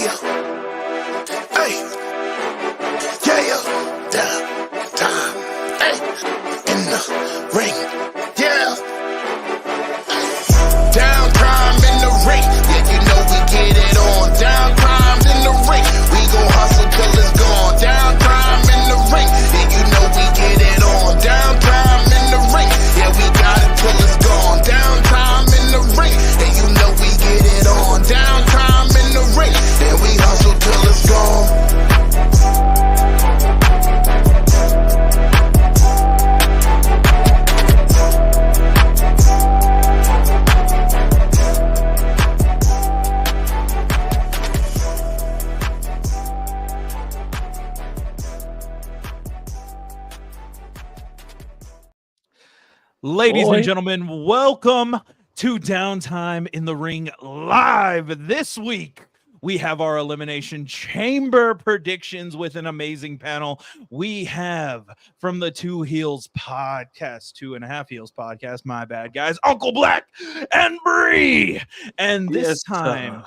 Hey, yeah, time, hey, in the ring, yeah. Down crime in the ring, yeah, you know we get it on. Down crime in the ring, we gon' hustle till it's gone. Down crime in the ring, yeah, you know we get it on. Down crime in the ring, yeah, we got it till it's gone. Down crime in the ring, yeah, you know we get it on. Down crime in the ring, yeah, we hustle till it's gone. Ladies and gentlemen, welcome to Downtime in the Ring Live. This week, we have our Elimination Chamber predictions with an amazing panel. We have from the Two Heels podcast, 2.5 Heels podcast, my bad guys, Uncle Black and Bree. And this time,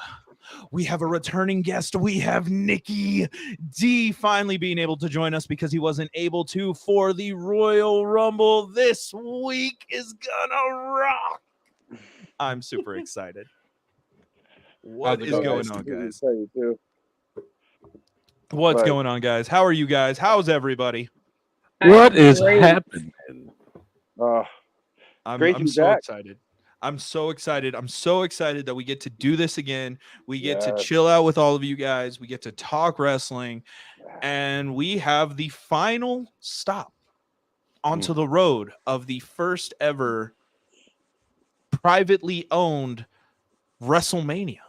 we have a returning guest. We have Nikki D finally being able to join us because he wasn't able to for the Royal Rumble. This week is gonna rock. I'm super excited. What is going on, guys? What's going on, guys? How are you guys? How's everybody? What is happening? I'm so excited. I'm so excited. I'm so excited that we get to do this again. We get to chill out with all of you guys. We get to talk wrestling. And we have the final stop onto the road of the first ever privately owned WrestleMania.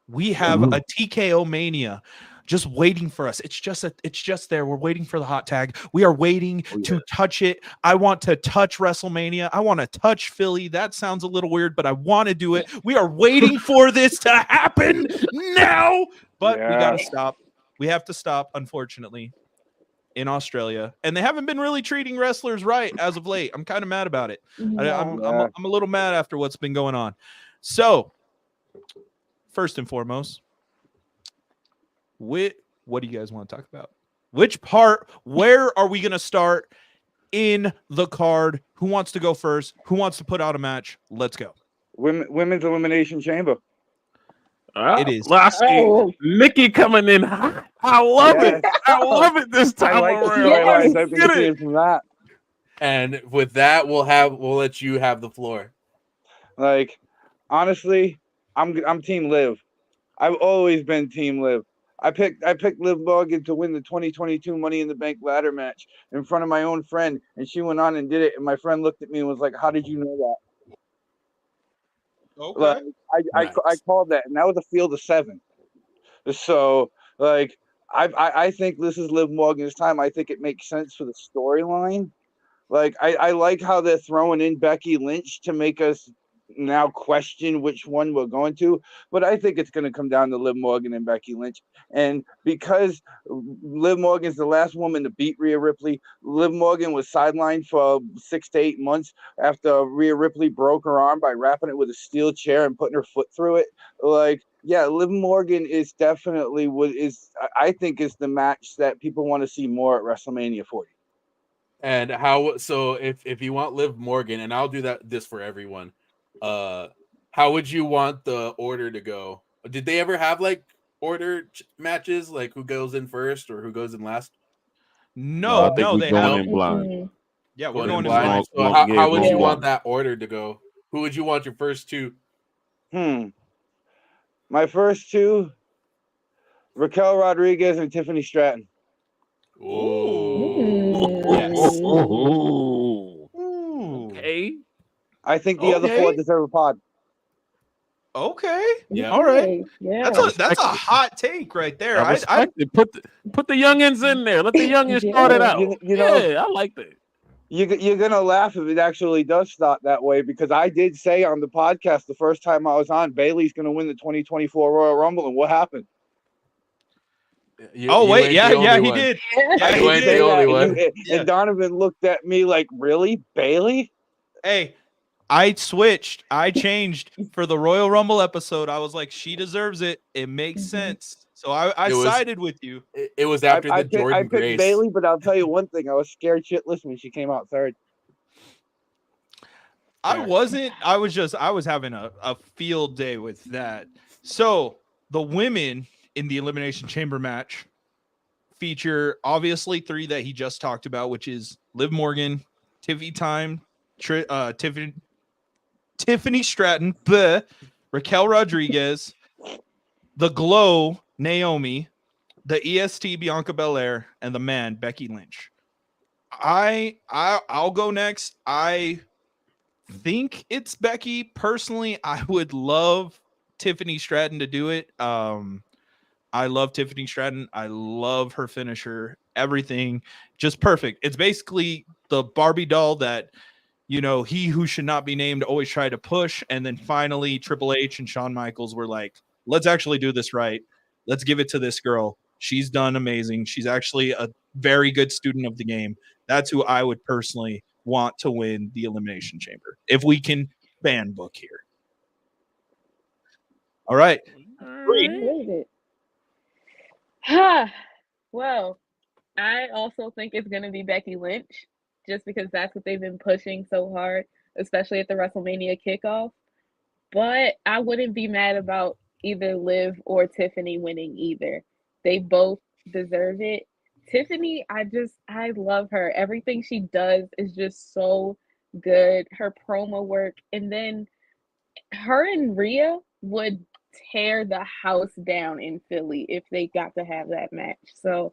We have a TKO Mania just waiting for us. It's just there. We're waiting for the hot tag. We are waiting to touch it. I want to touch WrestleMania. I want to touch Philly. That sounds a little weird, but I want to do it. We are waiting for this to happen now, but we got to stop. We have to stop, unfortunately, in Australia. And they haven't been really treating wrestlers right as of late. I'm kind of mad about it. I'm a little mad after what's been going on. So, first and foremost, what do you guys want to talk about? Which part? Where are we going to start in the card? Who wants to go first? Who wants to put out a match? Let's go. Women's Elimination Chamber. It is. Nikki coming in hot. I love it. I love it this time around. I've been seeing from that. And with that, we'll let you have the floor. Like, honestly, I'm Team Liv. I've always been Team Liv. I picked Liv Morgan to win the 2022 Money in the Bank ladder match in front of my own friend, and she went on and did it. And my friend looked at me and was like, "How did you know that?" Okay. Like, I called that, and that was a field of 7. So, like, I think this is Liv Morgan's time. I think it makes sense for the storyline. Like, I like how they're throwing in Becky Lynch to make us now question which one we're going to, but I think it's going to come down to Liv Morgan and Becky Lynch. And because Liv Morgan's the last woman to beat Rhea Ripley, Liv Morgan was sidelined for 6 to 8 months after Rhea Ripley broke her arm by wrapping it with a steel chair and putting her foot through it. Like, yeah, Liv Morgan is definitely I think is the match that people want to see more at WrestleMania 40. And how? So if you want Liv Morgan, and I'll do this for everyone. How would you want the order to go? Did they ever have like order matches, like who goes in first or who goes in last? No, they have in blind. Yeah, we're going in blind. So how would you want that order to go? Who would you want your first two? My first two, Raquel Rodriguez and Tiffany Stratton. Ooh. Yes. Okay. I think the other 4 deserve a pod. Okay. Yeah. All right. Yeah. That's a hot take right there. I put the youngins in there. Let the youngins start it out. You know, I like that. You're gonna laugh if it actually does start that way, because I did say on the podcast the first time I was on, Bayley's gonna win the 2024 Royal Rumble, and what happened? He did. Yeah, he did. You ain't the only one. And Donovan looked at me like, really, Bayley? Hey, I switched. I changed for the Royal Rumble episode. I was like, she deserves it. It makes sense. So I It was- sided with you. It was after the I Jordan picked Grace. Bailey, but I'll tell you one thing: I was scared shitless when she came out third. I wasn't. I was having a field day with that. So the women in the Elimination Chamber match feature obviously three that he just talked about, which is Liv Morgan, Tiffany Stratton, Raquel Rodriguez, the Glow Naomi, the EST Bianca Belair, and the man Becky Lynch. I'll go next. I think it's Becky. Personally, I would love Tiffany Stratton to do it. I love Tiffany Stratton. I love her finisher. Everything just perfect. It's basically the Barbie doll that, you know, he who should not be named always tried to push. And then finally Triple H and Shawn Michaels were like, let's actually do this right. Let's give it to this girl. She's done amazing. She's actually a very good student of the game. That's who I would personally want to win the Elimination Chamber. If we can fan book here. All right. What is it? Well, I also think it's going to be Becky Lynch, just because that's what they've been pushing so hard, especially at the WrestleMania kickoff. But I wouldn't be mad about either Liv or Tiffany winning either. They both deserve it. Tiffany, I love her. Everything she does is just so good. Her promo work, and then her and Rhea would tear the house down in Philly if they got to have that match. So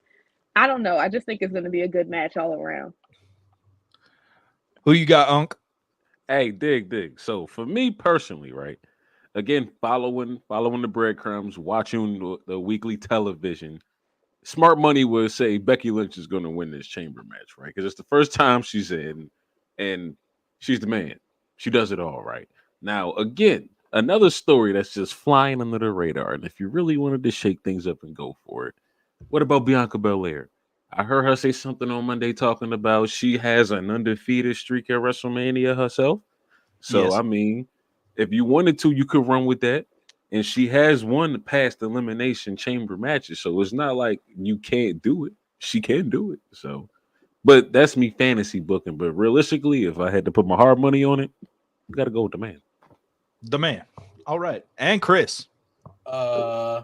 I don't know. I just think it's going to be a good match all around. Who you got, Unc? Hey, dig. So for me personally, right? Again, following the breadcrumbs, watching the weekly television. Smart money would say Becky Lynch is going to win this chamber match, right? Because it's the first time she's in, and she's the man. She does it all, right? Now, again, another story that's just flying under the radar. And if you really wanted to shake things up and go for it, what about Bianca Belair? I heard her say something on Monday talking about she has an undefeated streak at WrestleMania herself. So, Yes. I mean, if you wanted to, you could run with that. And she has won past Elimination Chamber matches. So it's not like you can't do it. She can do it. So, but that's me fantasy booking. But realistically, if I had to put my hard money on it, you got to go with the man. The man. All right. And Chris. I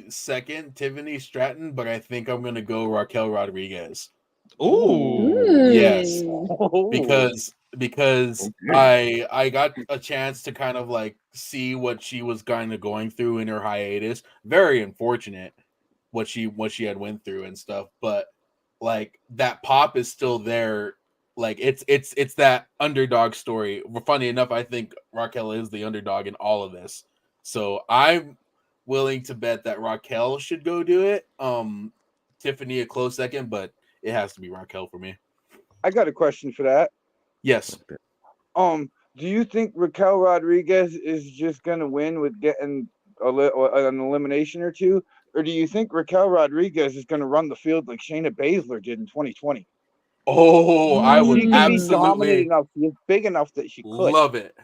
second Tiffany Stratton, but I think I'm gonna go Raquel Rodriguez. Ooh. Yes. Oh. Because I got a chance to kind of like see what she was kind of going through in her hiatus. Very unfortunate what she had went through and stuff, but like that pop is still there. Like it's that underdog story. Funny enough, I think Raquel is the underdog in all of this. So I'm willing to bet that Raquel should go do it. Tiffany a close second, but it has to be Raquel for me. I got a question for that. Yes. Do you think Raquel Rodriguez is just gonna win with getting an elimination or two, or do you think Raquel Rodriguez is gonna run the field like Shayna Baszler did in 2020? Oh, I would She could be absolutely dominant enough. She's big enough that she could. love it.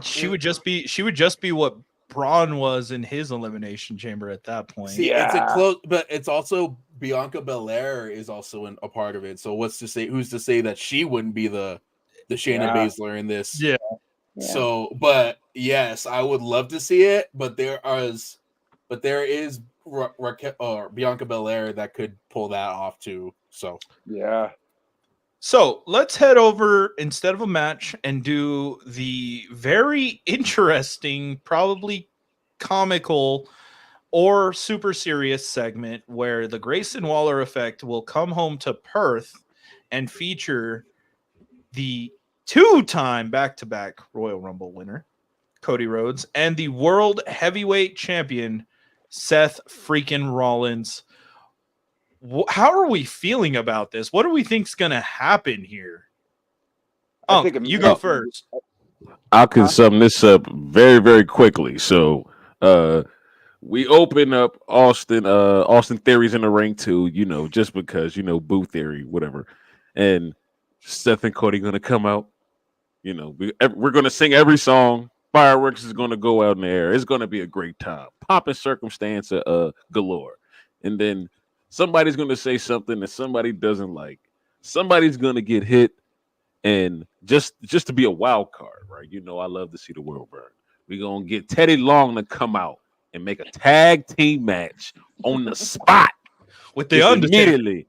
She would just be what Braun was in his Elimination Chamber at that point. See, it's a close, but it's also Bianca Belair is also a part of it. So who's to say that she wouldn't be the Shayna Baszler in this? Yeah. So, but yes, I would love to see it. But there is Raquel or Bianca Belair that could pull that off too. So yeah. So let's head over instead of a match and do the very interesting, probably comical or super serious segment where the Grayson Waller effect will come home to Perth and feature the two-time back-to-back Royal Rumble winner, Cody Rhodes, and the World Heavyweight Champion, Seth freaking Rollins. How are we feeling about this? What do we think's going to happen here? Oh, you go first. I can sum this up very, very quickly. So, we open up Austin Theory's in the ring too, just because, Boo Theory, whatever. And Seth and Cody gonna come out. You know, we're gonna sing every song. Fireworks is gonna go out in the air. It's gonna be a great time. Pomp and circumstance galore. And then somebody's gonna say something that somebody doesn't like. Somebody's gonna get hit, and just to be a wild card, right? You know, I love to see the world burn. We're gonna get Teddy Long to come out and make a tag team match on the spot with the just Undertaker. immediately.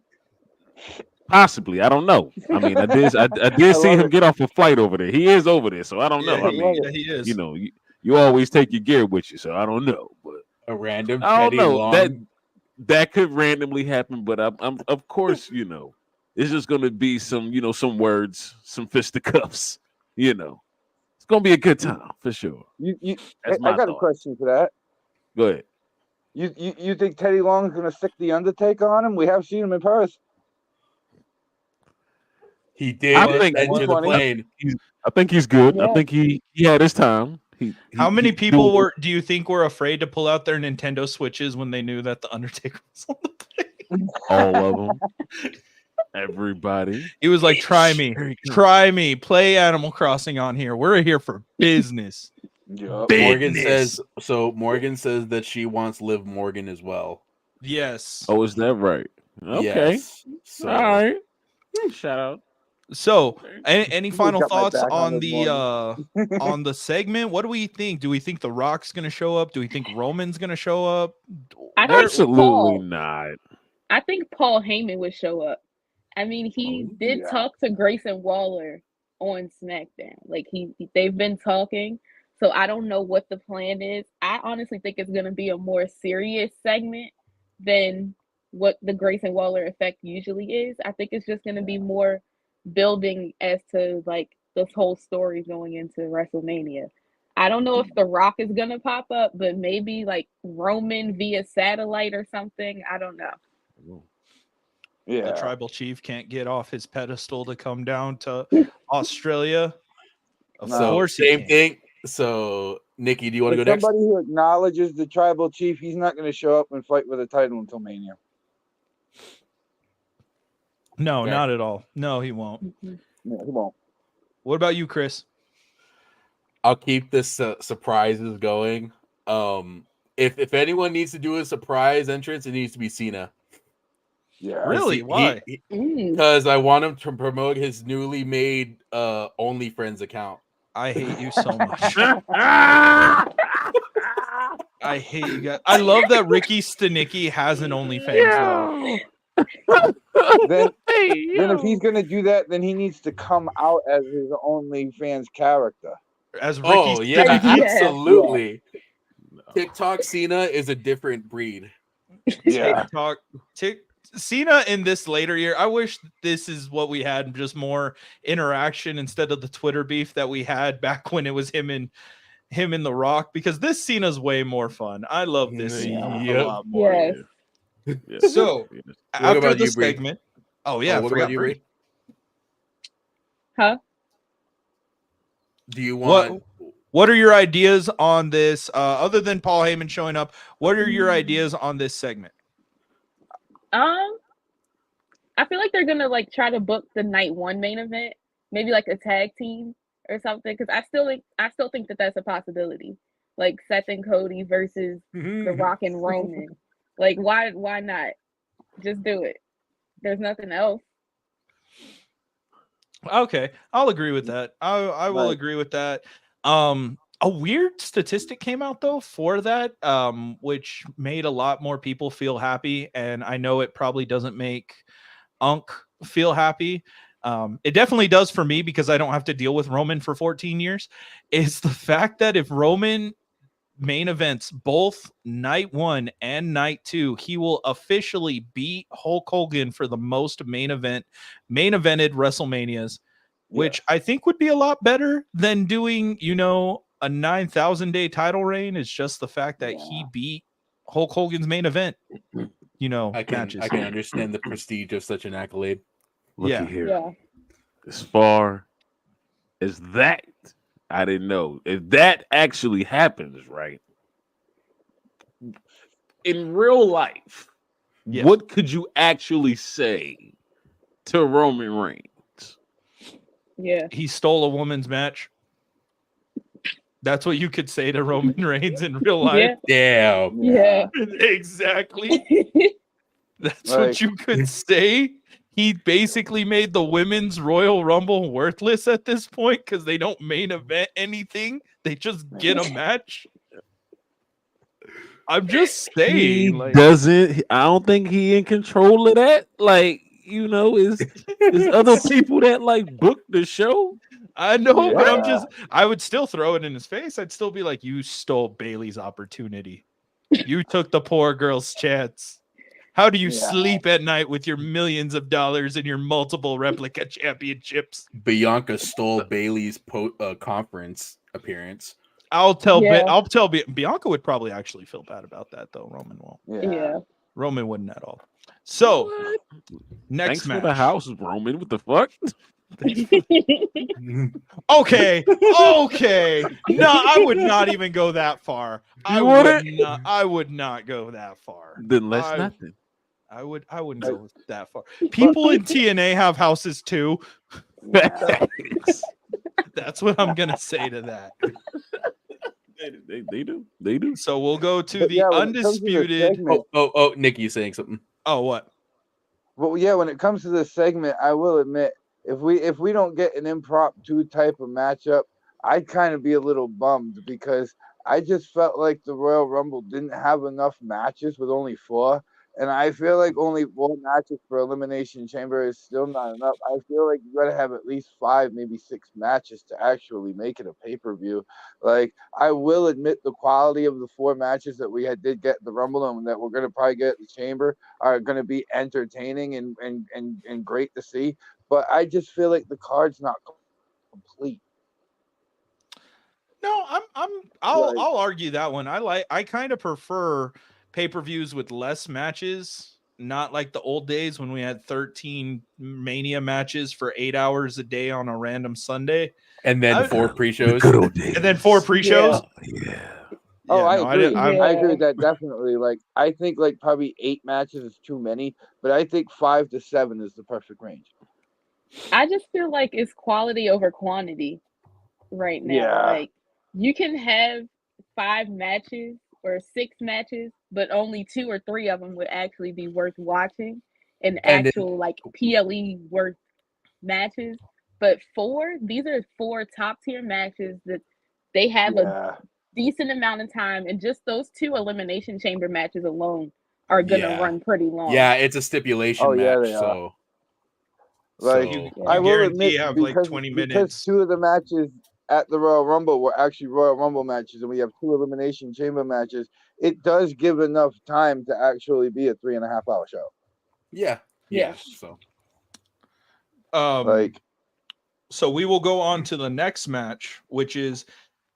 Possibly, I don't know. I mean, I did see him get off a flight over there. He is over there, so I don't know. I mean, he is. You know, you always take your gear with you, so I don't know. But A random I don't Teddy know Long. that could randomly happen. But I'm of course, you know, it's just gonna be some, you know, some words, some fisticuffs. You know, it's gonna be a good time for sure. I got a question for that. Go ahead. You think Teddy Long's gonna stick the Undertaker on him? We have seen him in person. He did I think enter the plane. I think he's good. Yeah. I think he had his time. How many people do you think were afraid to pull out their Nintendo Switches when they knew that the Undertaker was on the plane? All of them. Everybody. He was like, try me, play Animal Crossing on here. We're here for business. Yep. Morgan says that she wants Liv Morgan as well. Yes. Oh, is that right? Okay. Yes. So, all right. Shout out. So, any final got my thoughts back on on this the on the segment? What do we think? Do we think The Rock's going to show up? Do we think Roman's going to show up? Absolutely not. I think Paul Heyman would show up. I mean, he did talk to Grayson Waller on SmackDown. Like they've been talking. So I don't know what the plan is. I honestly think it's going to be a more serious segment than what the Grayson Waller effect usually is. I think it's just going to be more building as to like this whole story going into WrestleMania. I don't know if The Rock is going to pop up, but maybe like Roman via satellite or something. I don't know. Yeah. The tribal chief can't get off his pedestal to come down to Australia. Of course, same thing. So, Nikki, do you want to go next? Somebody who acknowledges the tribal chief, he's not going to show up and fight for the title until Mania. No, not at all. No, he won't. No, he won't. What about you, Chris? I'll keep this surprises going. If anyone needs to do a surprise entrance, it needs to be Cena. Yeah. Really? Why? Because I want him to promote his newly made OnlyFriends account. I hate you so much. I hate you guys. I love that Ricky Stanicki has an OnlyFans. Then if he's gonna do that, then he needs to come out as his OnlyFans character. As Ricky absolutely. TikTok Cena is a different breed. Yeah. Cena in this later year, I wish this is what we had, just more interaction instead of the Twitter beef that we had back when it was him and The Rock, because this Cena's way more fun. I love this Cena a lot more. Yes. So after the segment, what about you, Bree? Huh? Do you want what are your ideas on this? Other than Paul Heyman showing up, what are your ideas on this segment? I feel like they're gonna like try to book the night one main event, maybe like a tag team or something. Because I still think that that's a possibility, like Seth and Cody versus The Rock and Roman. Like why not? Just do it. There's nothing else. Okay, I'll agree with that. I will agree with that. A weird statistic came out though for that, which made a lot more people feel happy, and I know it probably doesn't make Unk feel happy. It definitely does for me because I don't have to deal with Roman for 14 years. Is the fact that if Roman main events both night 1 and night 2, he will officially beat Hulk Hogan for the most main evented WrestleManias, which I think would be a lot better than doing, a 9,000-day title reign. Is just the fact that he beat Hulk Hogan's main event, matches. I can understand the prestige of such an accolade. Looky here. As far as that, I didn't know. If that actually happens, right? In real life, what could you actually say to Roman Reigns? Yeah. He stole a woman's match. That's what you could say to Roman Reigns in real life. Yeah. Damn. Yeah. Exactly. That's Like- what you could say. He basically made the women's Royal Rumble worthless at this point because they don't main event anything. They just get a match. I'm just He saying, like, doesn't. I don't think he in control of that. Like, you know, is other people that like book the show. I know, but Yeah. I would still throw it in his face. I'd still be like, you stole Bailey's opportunity. You took the poor girl's chance. How do you Yeah. sleep at night with your millions of dollars and your multiple replica championships? Bianca stole Bailey's conference appearance. I'll tell Yeah. Bianca would probably actually feel bad about that though. Roman won't. Yeah. Roman wouldn't at all. So What? next Thanks match. for the house, Roman. What the fuck? Okay. No, I would not even go that far. I would not go that far. Then let's I- nothing. I wouldn't go that far. People in TNA have houses too. That's what I'm gonna say to that. They do. They do. So we'll go to But the yeah, when it comes to this undisputed. segment- Oh, Nikki saying something. Oh, what? Well, yeah, when it comes to this segment, I will admit, if we don't get an impromptu type of matchup, I'd kind of be a little bummed because I just felt like the Royal Rumble didn't have enough matches with only 4. And I feel like only 4 matches for Elimination Chamber is still not enough. I feel like you got to have at least 5, maybe 6 matches to actually make it a pay-per-view. Like, I will admit the quality of the 4 matches that we did get at the Rumble and that we're going to probably get at the Chamber are going to be entertaining and great to see. But I just feel like the card's not complete. No, I'll argue that one. I kind of prefer pay-per-views with less matches, not like the old days when we had 13 Mania matches for 8 hours a day on a random Sunday. And then 4 pre-shows. And then 4 pre-shows. Yeah. Oh, Yeah, I no, agree. I'm- I agree with that definitely. Like, I think like probably 8 matches is too many, but I think 5 to 7 is the perfect range. I just feel like it's quality over quantity right now. Yeah. Like, you can have 5 matches or 6 matches, but only 2 or 3 of them would actually be worth watching and And actual like PLE worth matches. But these are 4 top tier matches that they have a Yeah. decent amount of time, and just those 2 Elimination Chamber matches alone are gonna Yeah. run pretty long. Yeah, it's a stipulation Oh, yeah, match. they are. So, Like, so- I will guarantee admit you have, because, like, 20 because minutes. 2 of the matches at the Royal Rumble were actually Royal Rumble matches, and we have 2 Elimination Chamber matches. It does give enough time to actually be a 3.5 hour show. yeah. So Like, So we will go on to the next match, which is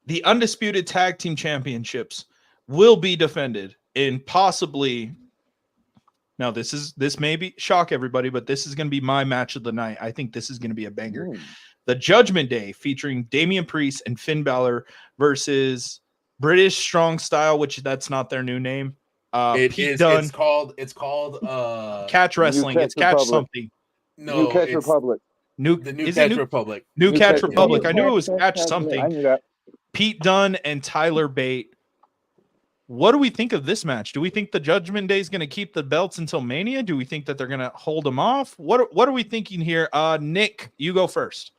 the undisputed tag team championships will be defended in possibly. Now this may shock everybody, but this is going to be my match of the night. I think this is going to be a banger. The Judgment Day featuring Damian Priest and Finn Balor versus British Strong Style, which that's not their new name. Pete Dunne. It's called Catch Wrestling. Catch It's Catch Republic. something. no, New Catch it's Republic. the New is Catch it New, Republic. New New Catch Catch Republic. I Republic. knew it was New Catch Catch something. I knew that. Pete Dunne and Tyler Bate. What do we think of this match? Do we think the Judgment Day is going to keep the belts until Mania? Do we think that they're going to hold them off? What are we thinking here? Nick, you go first.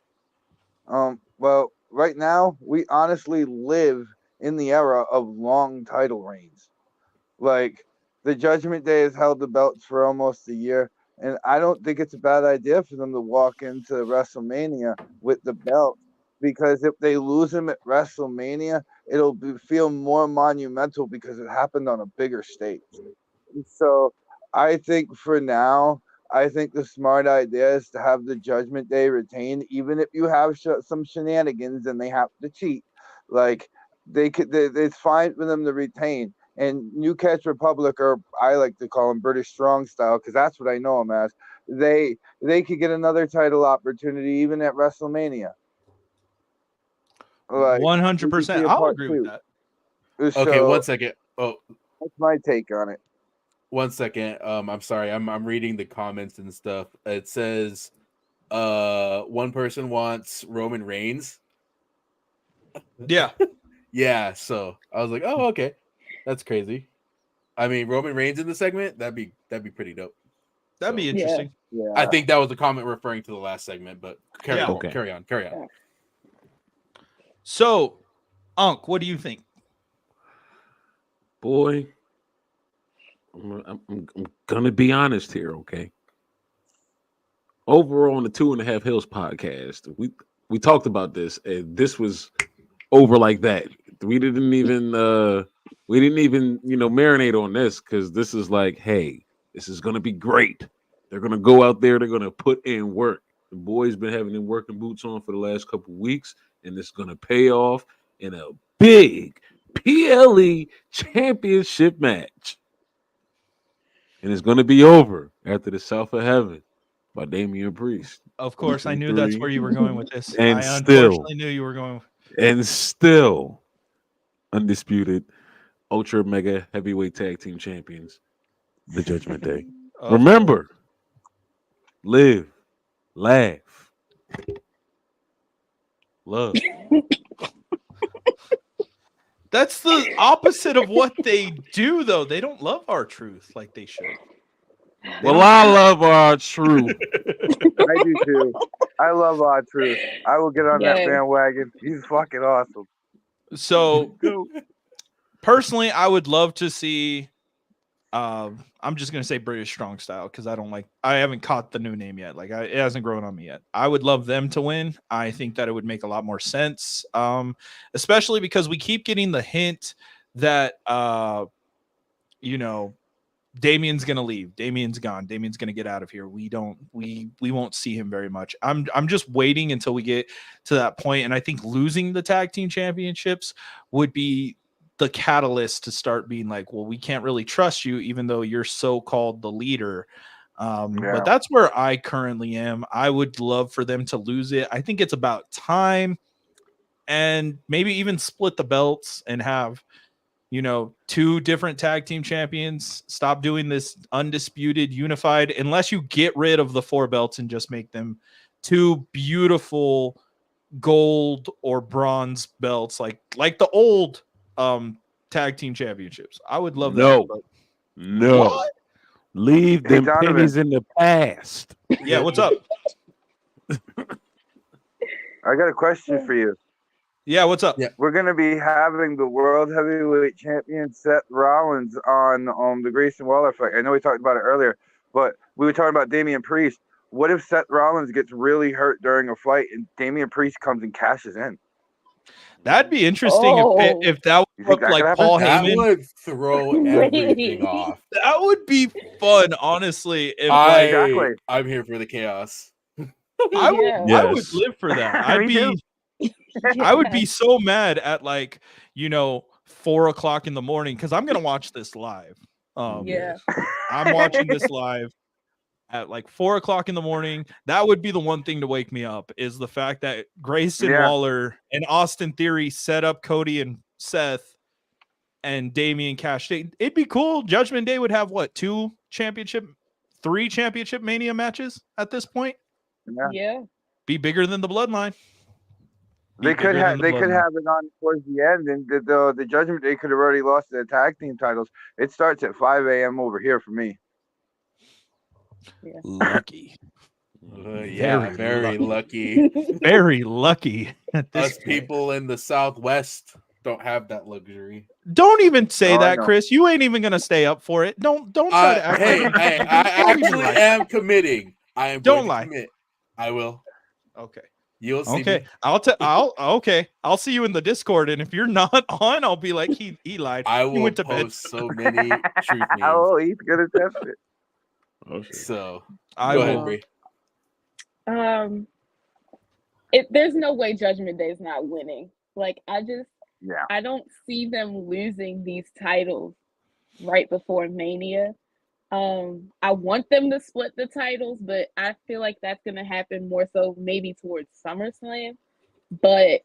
Well, right now we honestly live in the era of long title reigns. Like, the Judgment Day has held the belts for almost a year, and I don't think it's a bad idea for them to walk into WrestleMania with the belt, because if they lose them at WrestleMania, it'll feel more monumental because it happened on a bigger stage. So I think for now, I think the smart idea is to have the Judgment Day retain, even if you have some shenanigans and they have to cheat. Like, it's fine for them to retain. And New Catch Republic, or I like to call them British Strong Style, because that's what I know them as. They could get another title opportunity even at WrestleMania. Like, 100%. I'll agree with that. Okay, So, 1 second. Oh, that's my take on it. 1 second. I'm sorry. I'm reading the comments and stuff. It says One person wants Roman Reigns. Yeah. Yeah, so I was like, oh, okay, that's crazy. I mean, Roman Reigns in the segment, that'd be pretty dope. That'd be So, interesting. Yeah. I think that was a comment referring to the last segment, but carry on, Okay. carry on. So, Unc, what do you think? Boy, I'm gonna be honest here, okay? Over on the 2.5 Hills podcast, we talked about this, and this was over like that. We didn't even marinate on this because this is like, hey, this is gonna be great. They're gonna go out there, they're gonna put in work. The boys been having their working boots on for the last couple weeks, and it's gonna pay off in a big PLE championship match. And it's gonna be over after the South of Heaven by Damian Priest. Of course, I knew that's where you were going with this. And I still- unfortunately knew you were going. And still undisputed ultra mega heavyweight tag team champions, the Judgment Day. Of Remember, live, laugh, love. That's the opposite of what they do, though. They don't love our truth like they should. Well, I love our truth. I do too. I love Odd Truth. I will get on that Yes. bandwagon. He's fucking awesome. So, personally, I would love to see. I'm just gonna say British Strong Style because I haven't caught the new name yet. It hasn't grown on me yet. I would love them to win. I think that it would make a lot more sense. Especially because we keep getting the hint that Damien's gonna leave. Damien's gone. Damien's gonna get out of here. We won't see him very much. I'm just waiting until we get to that point, and I think losing the tag team championships would be the catalyst to start being like, well, we can't really trust you, even though you're so-called the leader. But that's where I currently am. I would love for them to lose it. I think it's about time, and maybe even split the belts and have, two different tag team champions. Stop doing this undisputed unified, unless you get rid of the 4 belts and just make them 2 beautiful gold or bronze belts, like the old tag team championships. I would love that. No. What? Leave Hey, them Donovan. pennies in the past. Yeah, what's up? I got a question for you. Yeah, what's up? Yeah. We're going to be having the World Heavyweight Champion Seth Rollins on the Grayson Waller fight. I know we talked about it earlier, but we were talking about Damian Priest. What if Seth Rollins gets really hurt during a fight and Damian Priest comes and cashes in? That'd be interesting if that You would think look that could like happen? Paul That Heyman. would throw everything off. That would be fun, honestly. If Exactly. I'm here for the chaos. I would, Yeah. I would Yes. live for that. Me too. I would be so mad at 4 o'clock in the morning because I'm gonna watch this live. Yeah. I'm watching this live at 4 o'clock in the morning. That would be the one thing to wake me up, is the fact that Grayson Yeah. Waller and Austin Theory set up Cody and Seth and Damian Cash. It'd be cool. Judgment Day would have 3 championship Mania matches at this point. Yeah. Be bigger than the Bloodline. They could have it on towards the end, and the Judgment Day could have already lost their tag team titles. It starts at 5 a.m. over here for me. Lucky. Yeah, very lucky. Very lucky at this Us point. people in the Southwest don't have that luxury. Don't even say Oh, I that, know. Chris. You ain't even gonna stay up for it. Don't try to act Hey, like I Don't even actually lie. am committing. I am Don't going to lie. commit. I will. Okay. You'll see. Okay. Me. I'll see you in the Discord, and if you're not on, I'll be like, he lied. I He will went to bed. post so many truth memes. Oh, he's gonna test it. Oh, shit. So I go will. ahead, Bree. There's no way Judgment Day is not winning. Yeah. I don't see them losing these titles right before Mania. I want them to split the titles, but I feel like that's gonna happen more so maybe towards SummerSlam. But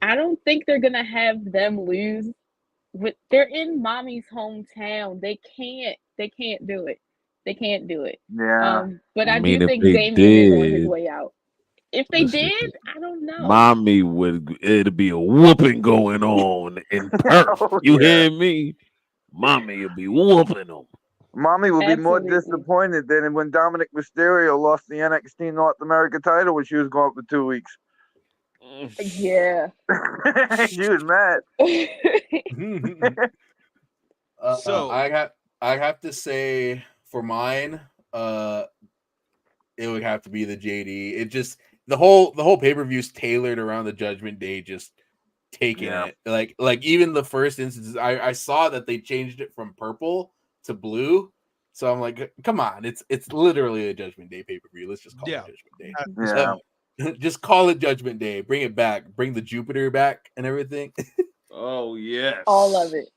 I don't think they're gonna have them lose. They're in mommy's hometown. They can't do it. They can't do it. Yeah. But I I mean, do if think they Damien is on his did, way out. If they listen, did, I don't know. mommy it'd be a whooping going on in Perth. Oh, You yeah. hear me? Mommy would be whooping them. Mommy will be more Absolutely. disappointed than when Dominic Mysterio lost the NXT North America title when she was gone for 2 weeks. Yeah. She was mad. So- I have to say for mine, it would have to be the JD. It just the whole pay-per-view's tailored around the Judgment Day just taking Yeah. it. Like even the first instances, I saw that they changed it from purple to blue. So I'm like, come on, it's literally a Judgment Day pay-per-view. Let's just call it Judgment Day. Yeah. Just call it Judgment Day. Bring it back. Bring the Jupiter back and everything. Oh yes, All of it.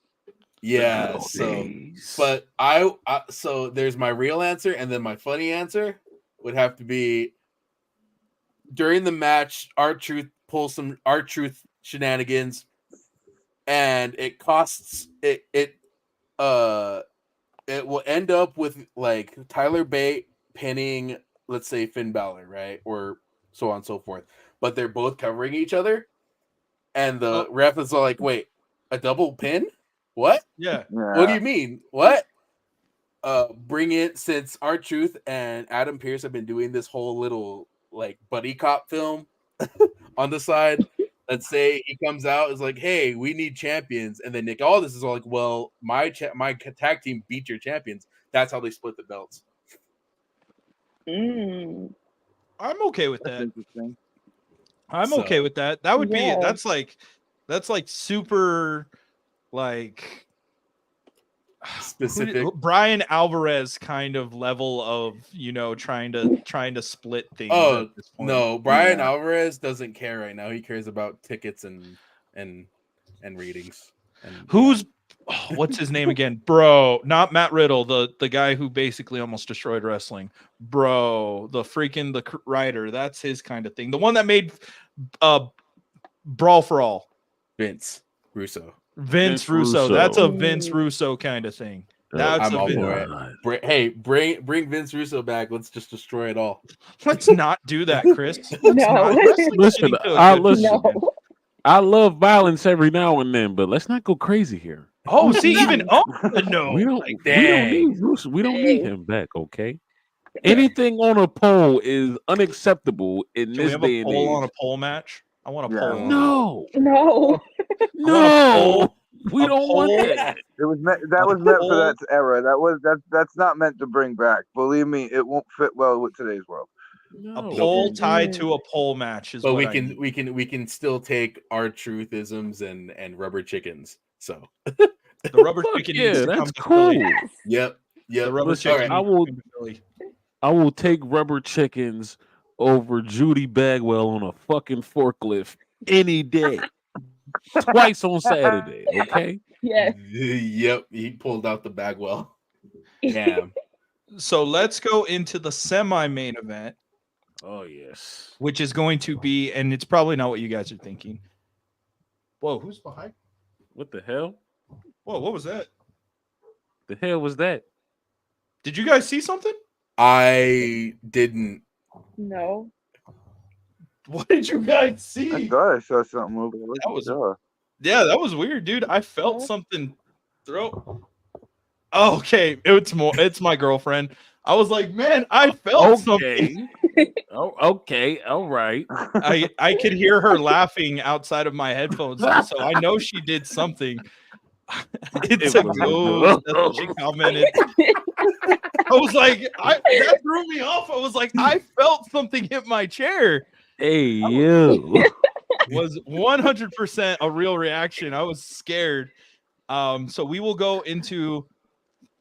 Yeah. So, but so there's my real answer, and then my funny answer would have to be during the match. R-Truth pulls some R-Truth shenanigans, and it costs it. It will end up with like Tyler Bate pinning, let's say Finn Balor, right, or so on and so forth. But they're both covering each other, and the ref is like, "Wait, a double pin? What? Yeah. What do you mean? What?" Bring it since R-Truth and Adam Pearce have been doing this whole little like buddy cop film on the side. Let's say he comes out is like, "Hey, we need champions," and then Nick Aldis is all like, "Well, my tag team beat your champions." That's how they split the belts. Mm. I'm okay with That's that. interesting. I'm okay with that. That would be Yeah. that's like super like Specific. Brian Alvarez kind of level of, trying to split things Oh at this point. no, Brian Yeah. Alvarez doesn't care right now. He cares about tickets and ratings. And Who's what's his name again? Bro, not Matt Riddle, the guy who basically almost destroyed wrestling. Bro, the writer, that's his kind of thing. The one that made Brawl for All. Vince Russo. Vince Russo. That's a Vince Russo kind of thing. That's I'm a all Vince. for it. Bring Vince Russo back. Let's just destroy it all. Let's not do that, Chris. Let's No. not. Wrestling's Listen, getting to a good listen. point. No. I love violence every now and then, but let's not go crazy here. Oh, see, even no. We don't. Like, we don't dang. need Russo. We don't need him back. Okay. Anything on a pole is unacceptable in can we this have day a and poll age. on a pole match? I want a Yeah. poll. No, No. no, we a don't want poll. that. It was meant. That was meant for that era. That's not meant to bring back. Believe me, it won't fit well with today's world. A No. poll tied to a pole match is But what I need. we can still take our truthisms and rubber chickens. So The rubber Fuck chicken yeah, needs to come that's to cool. Philly. yep. The rubber Listen, chicken. I needs will- to come to Philly. I will take rubber chickens over Judy Bagwell on a fucking forklift any day. Twice on Saturday, okay? Yes. Yep. He pulled out the Bagwell. Damn. So let's go into the semi-main event, Oh yes. which is going to be, and it's probably not what you guys are thinking. Whoa, who's behind? What the hell? Whoa, what was that? The hell was that? Did you guys see something? I didn't. No. What did you guys I see? thought I saw something over there. That was- Sure. Yeah, that was weird, dude. I felt something throw. Oh, okay, it's my girlfriend. I was like, man, I felt something. Okay. Oh, okay. All right. I could hear her laughing outside of my headphones, so I know she did something. It's It a was a ghost. That's what she ghost. commented. I was like, that threw me off. I was like, I felt something hit my chair. Hey you. Was 100% a real reaction. I was scared. So we will go into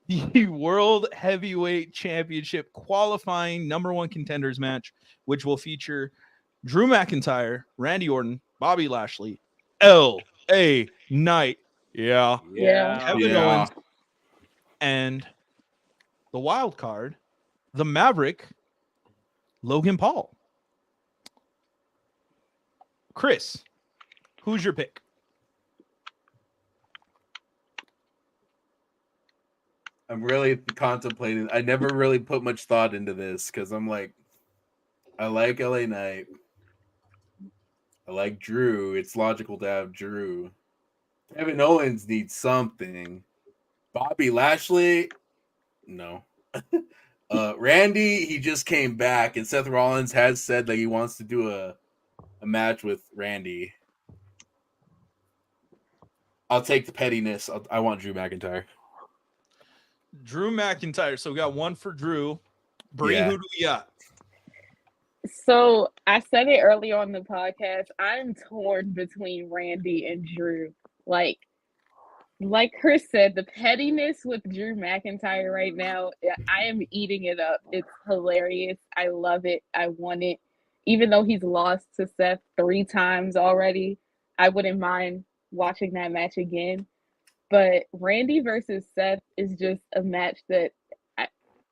the World Heavyweight Championship qualifying #1 contenders match, which will feature Drew McIntyre, Randy Orton, Bobby Lashley, L.A. Knight, Yeah. Kevin Owens, and the wild card, the Maverick, Logan Paul. Chris, who's your pick? I'm really contemplating. I never really put much thought into this because I'm like, I like LA Knight. I like Drew. It's logical to have Drew. Kevin Owens needs something. Bobby Lashley, no. Randy, he just came back, and Seth Rollins has said that he wants to do a match with Randy. I'll take the pettiness. I want Drew McIntyre. Drew McIntyre. So we got one for Drew. Bree, Yeah. who do we got? So I said it earlier on the podcast. I'm torn between Randy and Drew. Like Chris said, the pettiness with Drew McIntyre right now, I am eating it up. It's hilarious. I love it. I want it. Even though he's lost to Seth 3 times already, I wouldn't mind watching that match again. But Randy versus Seth is just a match that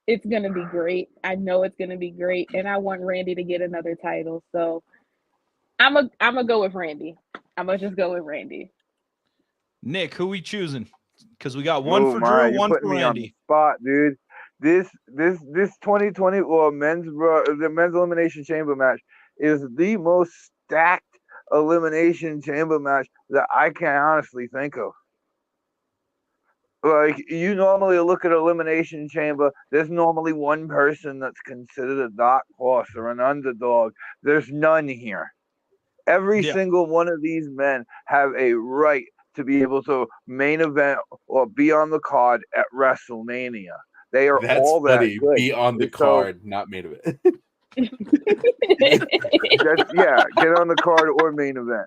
it's going to be great. I know it's going to be great. And I want Randy to get another title. So I'm going to go with Randy. I'm going to just go with Randy. Nick, who we choosing? Because we got one for Drew, one for me on the Randy. spot, dude. This 2020 the men's elimination chamber match is the most stacked elimination chamber match that I can honestly think of. Like, you normally look at elimination chamber, there's normally one person that's considered a dark horse or an underdog. There's none here. Every single one of these men have a right to be able to main event or be on the card at WrestleMania. They are all that good. Be on the card, not main event. Get on the card or main event.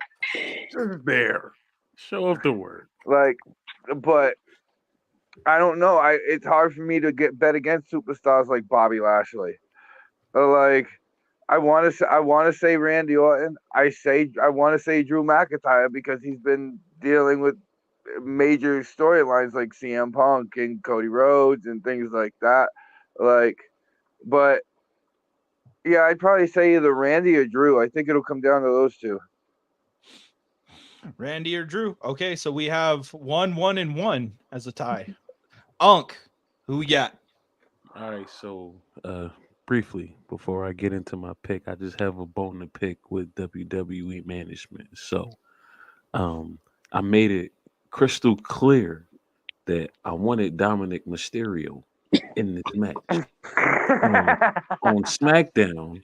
Just there. Show off the word. Like, but I don't know. It's hard for me to bet against superstars like Bobby Lashley. Like, I want to say Randy Orton. I want to say Drew McIntyre because he's been dealing with major storylines like CM Punk and Cody Rhodes and things like that. Like, but yeah, I'd probably say either Randy or Drew. I think it'll come down to those two. Randy or Drew. Okay, so we have 1-1-1 as a tie. Unk, who we got? All right, so briefly, before I get into my pick, I just have a bone to pick with WWE management. So I made it crystal clear that I wanted Dominic Mysterio in this match. On SmackDown,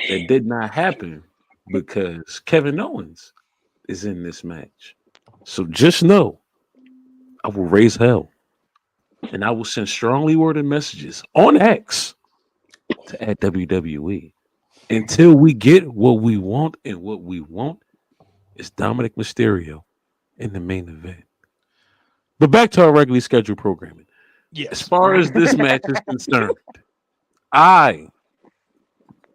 that did not happen because Kevin Owens is in this match. So just know, I will raise hell. And I will send strongly worded messages on X to at WWE until we get what we want, and what we want is Dominic Mysterio in the main event. But back to our regularly scheduled programming. Yes. As far as this match is concerned, I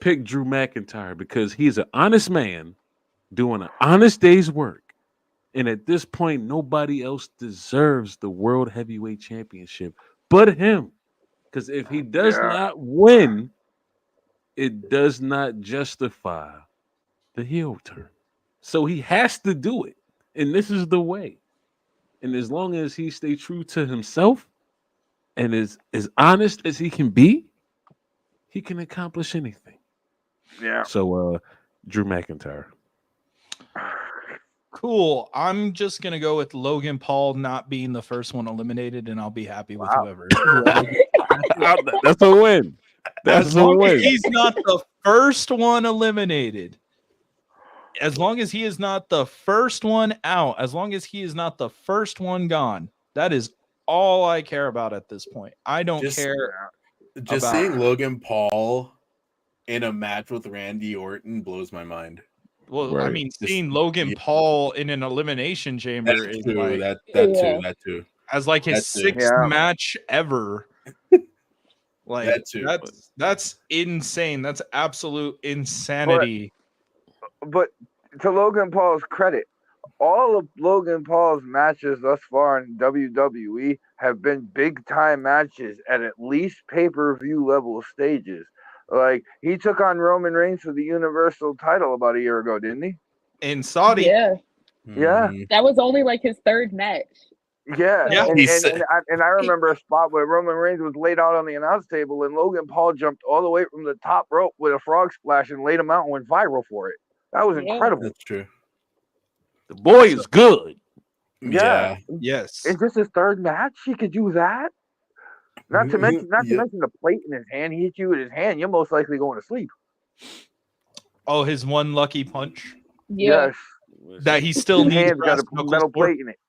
picked Drew McIntyre because he's an honest man doing an honest day's work. And at this point, nobody else deserves the World Heavyweight Championship but him. Because if he does not win, it does not justify the heel turn. So he has to do it. And this is the way. And as long as he stays true to himself and is as honest as he can be, he can accomplish anything. Yeah. So Drew McIntyre. Cool. I'm just gonna go with Logan Paul not being the first one eliminated, and I'll be happy with whoever. That's a win. That's a win. He's not the first one eliminated. As long as he is not the first one out, as long as he is not the first one gone, that is all I care about at this point. I don't care. Just seeing Logan Paul in a match with Randy Orton blows my mind. Well, right. I mean, seeing Logan Paul in an elimination chamber is like that too. As like his sixth match ever. Like that's insane. That's absolute insanity. But to Logan Paul's credit, all of Logan Paul's matches thus far in WWE have been big time matches at least pay-per-view level stages. Like, he took on Roman Reigns for the Universal title about a year ago, didn't he? In Saudi. Yeah. Yeah. That was only like his third match. Yeah, Yeah. and I remember a spot where Roman Reigns was laid out on the announce table, and Logan Paul jumped all the way from the top rope with a frog splash and laid him out and went viral for it. That was Yeah. incredible. That's true. The boy is good. Yeah. Yes. Is this his third match? He could do that. Not to mention the plate in his hand. He hit you with his hand. You're most likely going to sleep. Oh, his one lucky punch Yeah. Yes. that he still His needs hand's got brass a knuckles metal for. plate in it.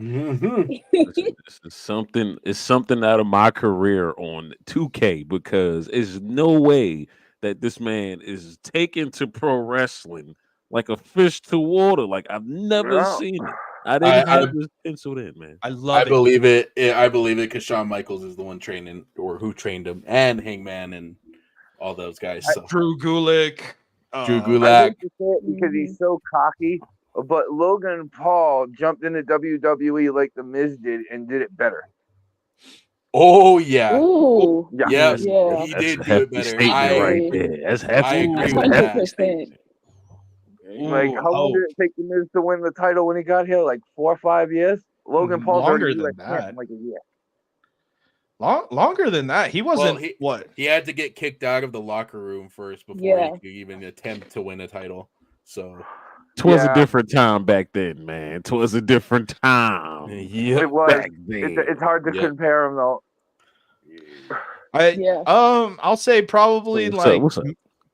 Listen, this is something. It's something out of my career on 2K because there's no way that this man is taken to pro wrestling like a fish to water. Like I've never Yeah. seen it. I didn't have this penciled in, man. I love it. believe it. I believe it because Shawn Michaels is the one training or who trained him, and Hangman and all those guys. So. Drew Gulak. Drew I Gulak. hate to say it because he's so cocky, but Logan Paul jumped into WWE like The Miz did and did it better. Oh yeah. Ooh. Yeah. Yeah. He That's did a do it hefty better. statement I right agree. there. That's I hefty. agree That's with a that. hefty 100%. statement. Like, how long did it take The Miz to win the title when he got here? Like 4 or 5 years? Logan Paul's Longer already than US champ that. in like a year. Longer than that. He wasn't what? He had to get kicked out of the locker room first before Yeah. he could even attempt to win a title. So 'Twas a Yeah. different time back then, man. 'Twas a different time. It was. Back then. It's hard to compare them though. Yeah. I'll say probably What's up? like What's up?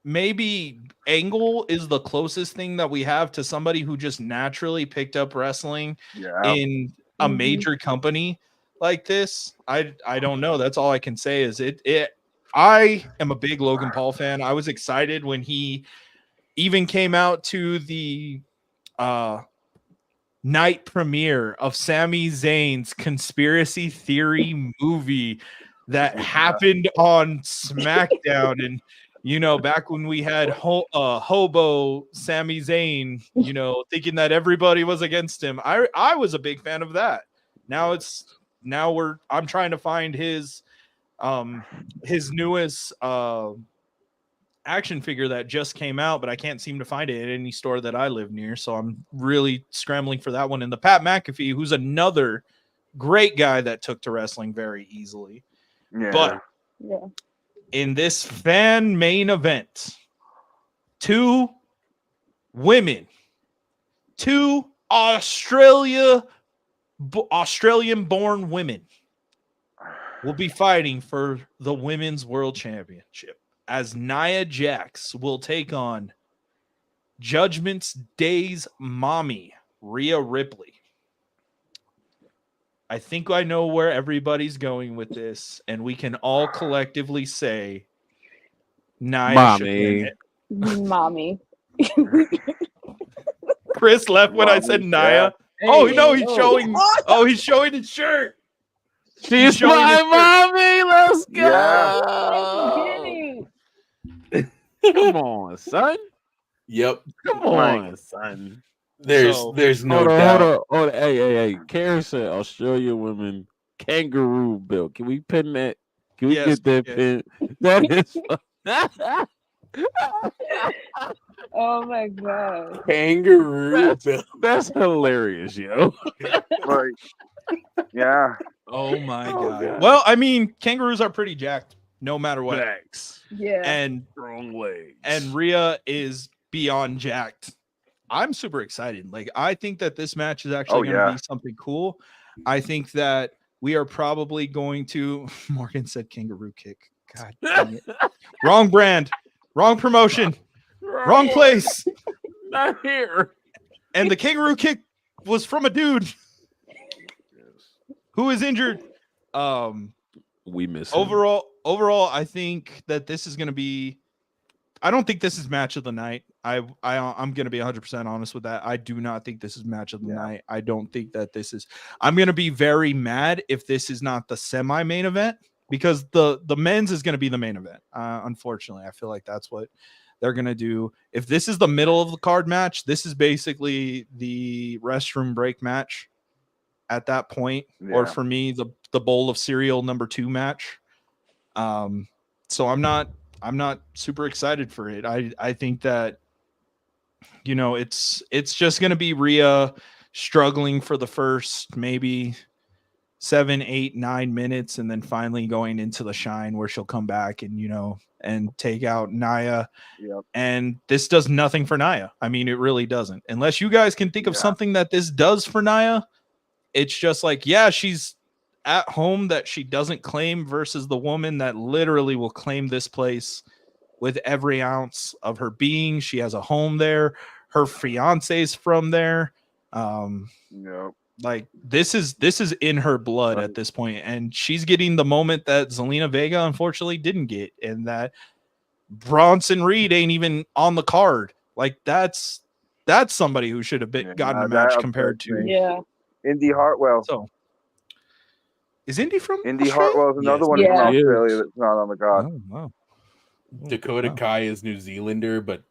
maybe Angle is the closest thing that we have to somebody who just naturally picked up wrestling Yeah. in a major company like this. I don't know. That's all I can say is it I am a big Logan Paul fan. I was excited when he even came out to the night premiere of Sami Zayn's conspiracy theory movie that happened on SmackDown. And you know, back when we had hobo Sami Zayn, you know, thinking that everybody was against him. I was a big fan of that. I'm trying to find his newest action figure that just came out, but I can't seem to find it at any store that I live near. So I'm really scrambling for that one. And the Pat McAfee, who's another great guy that took to wrestling very easily. Yeah. But in this fan main event, two women, two Australian-born women will be fighting for the Women's World Championship as Nia Jax will take on Judgment Day's mommy, Rhea Ripley. I think I know where everybody's going with this, and we can all collectively say Nia should win it. Mommy. Chris left when I said Nia. Yeah. Oh no, he's showing. Oh, he's showing his shirt. She's showing my his shirt. mommy. Let's go. Come on, son. Yep. Come on, son. There's no Hold doubt. on. Hey. Karen said Australia women kangaroo bill. Can we pin that? Can we Yes, get that pin? That is. Oh my god. Kangaroo Bill. That's hilarious, yo. Like, yeah. Oh my god. God. Well, I mean, kangaroos are pretty jacked, no matter what. Facts. Yeah. And Strong legs. and Rhea is beyond jacked. I'm super excited. Like, I think that this match is actually going to be something cool. I think that we are probably going to. Morgan said kangaroo kick. God dang it. Wrong brand, wrong promotion, wrong place. Not here. And the kangaroo kick was from a dude who is injured. We miss him. Overall, I think that this is going to be. I don't think this is match of the night. I'm going to be 100% honest with that. I do not think this is match of the night. I don't think that this is. I'm going to be very mad if this is not the semi-main event, because the men's is going to be the main event. Unfortunately, I feel like that's what they're going to do. If this is the middle of the card match, this is basically the restroom break match at that point, or for me, the bowl of cereal number 2 match. So I'm not super excited for it. I think that, you know, it's just going to be Rhea struggling for the first maybe 7, 8, 9 minutes, and then finally going into the shine where she'll come back and and take out Nia. Yep. And this does nothing for Nia. I mean, it really doesn't. Unless you guys can think of something that this does for Nia, it's just like, yeah, she's at home that she doesn't claim versus the woman that literally will claim this place with every ounce of her being. She has a home there. Her fiance's from there. Yep. Like this is in her blood at this point, and she's getting the moment that Zelina Vega unfortunately didn't get, and that Bronson Reed ain't even on the card. Like that's somebody who should have gotten a match compared to. Yeah. Indy Hartwell. So is Indy from Indy Australia? Hartwell's another Yes. one Yeah. from Australia that's not on the card. Oh, wow. Dakota Wow. Kai is New Zealander, but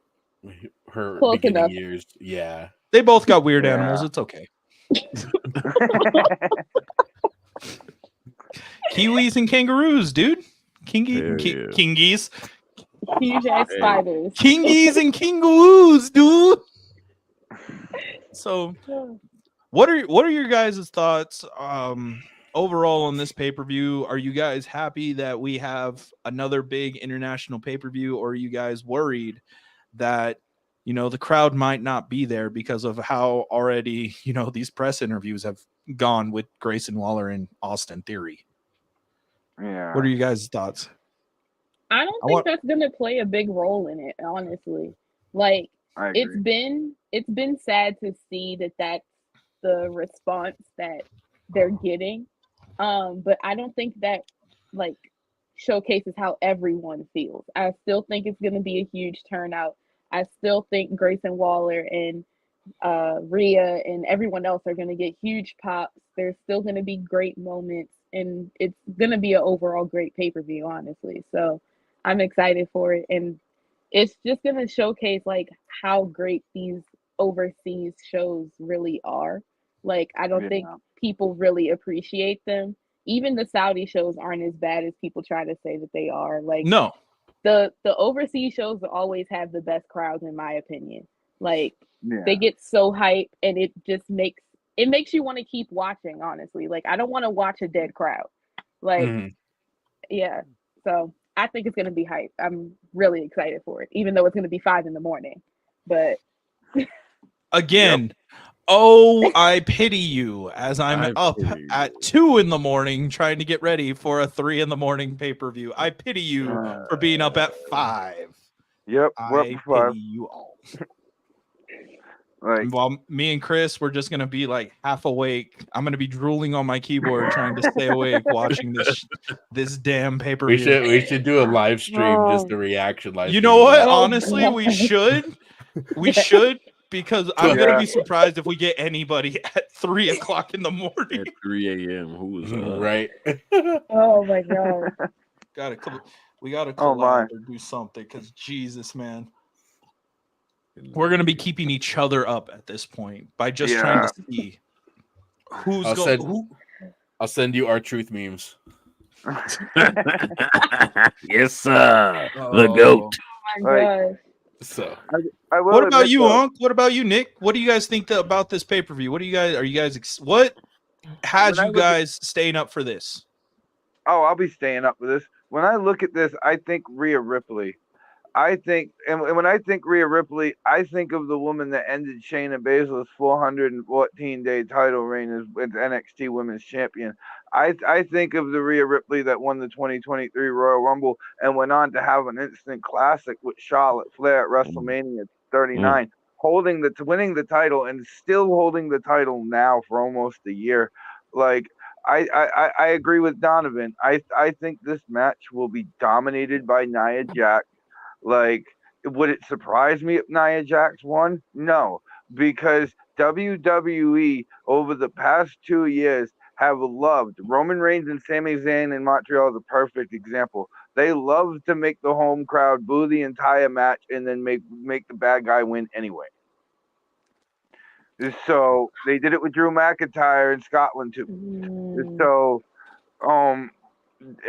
her Close beginning enough. years, yeah. They both got weird Yeah. animals. It's okay. Kiwis and kangaroos, dude. Kingies. Huge ass spiders. Kingies and kingaroos, dude. So what are your guys' thoughts overall on this pay-per-view? Are you guys happy that we have another big international pay-per-view, or are you guys worried that the crowd might not be there because of how already these press interviews have gone with Grayson Waller and Austin Theory? Yeah. What are you guys' thoughts? I don't think that's gonna play a big role in it, honestly. Like I agree. it's been sad to see that that's the response that they're getting. But I don't think that like showcases how everyone feels. I still think it's gonna be a huge turnout. I still think Grayson Waller and Rhea and everyone else are gonna get huge pops. There's still gonna be great moments, and it's gonna be an overall great pay-per-view, honestly. So I'm excited for it, and it's just gonna showcase like how great these overseas shows really are. Like I don't think people really appreciate them. Even the Saudi shows aren't as bad as people try to say that they are. Like No. the overseas shows always have the best crowds, in my opinion. Like they get so hype, and it just makes you want to keep watching, honestly. Like I don't want to watch a dead crowd. Like yeah. So I think it's gonna be hype. I'm really excited for it, even though it's gonna be 5 a.m. But again, oh, I pity you as I'm up at 2 a.m. trying to get ready for a 3 a.m. pay-per-view. I pity you for being up at 5. Yep. I pity you all. Right. While me and Chris, we're just gonna be like half awake. I'm gonna be drooling on my keyboard trying to stay awake watching this damn pay-per-view. We should do a live stream, just a reaction live. You know what? Oh, Honestly, God. we should. We should, because I'm gonna be surprised if we get anybody at 3 o'clock in the morning. At 3 a.m. Who was right? Oh my God. We gotta collab or do something, because Jesus, man. We're gonna be keeping each other up at this point by just trying to see who's going. I'll send you our truth memes. Yes, sir. The goat. Oh my gosh. So, what about you, Unc? What about you, Nick? What do you guys think about this pay-per-view? What has you guys staying up for this? Oh, I'll be staying up for this. When I look at this, I think Rhea Ripley. And when I think Rhea Ripley, I think of the woman that ended Shayna Baszler's 414-day title reign as NXT Women's Champion. I think of the Rhea Ripley that won the 2023 Royal Rumble and went on to have an instant classic with Charlotte Flair at WrestleMania 39, winning the title and still holding the title now for almost a year. Like I agree with Donovan. I think this match will be dominated by Nia Jax. Like, would it surprise me if Nia Jax won? No, because WWE over the past 2 years have loved Roman Reigns and Sami Zayn in Montreal is a perfect example. They love to make the home crowd boo the entire match and then make the bad guy win anyway. So they did it with Drew McIntyre in Scotland too. So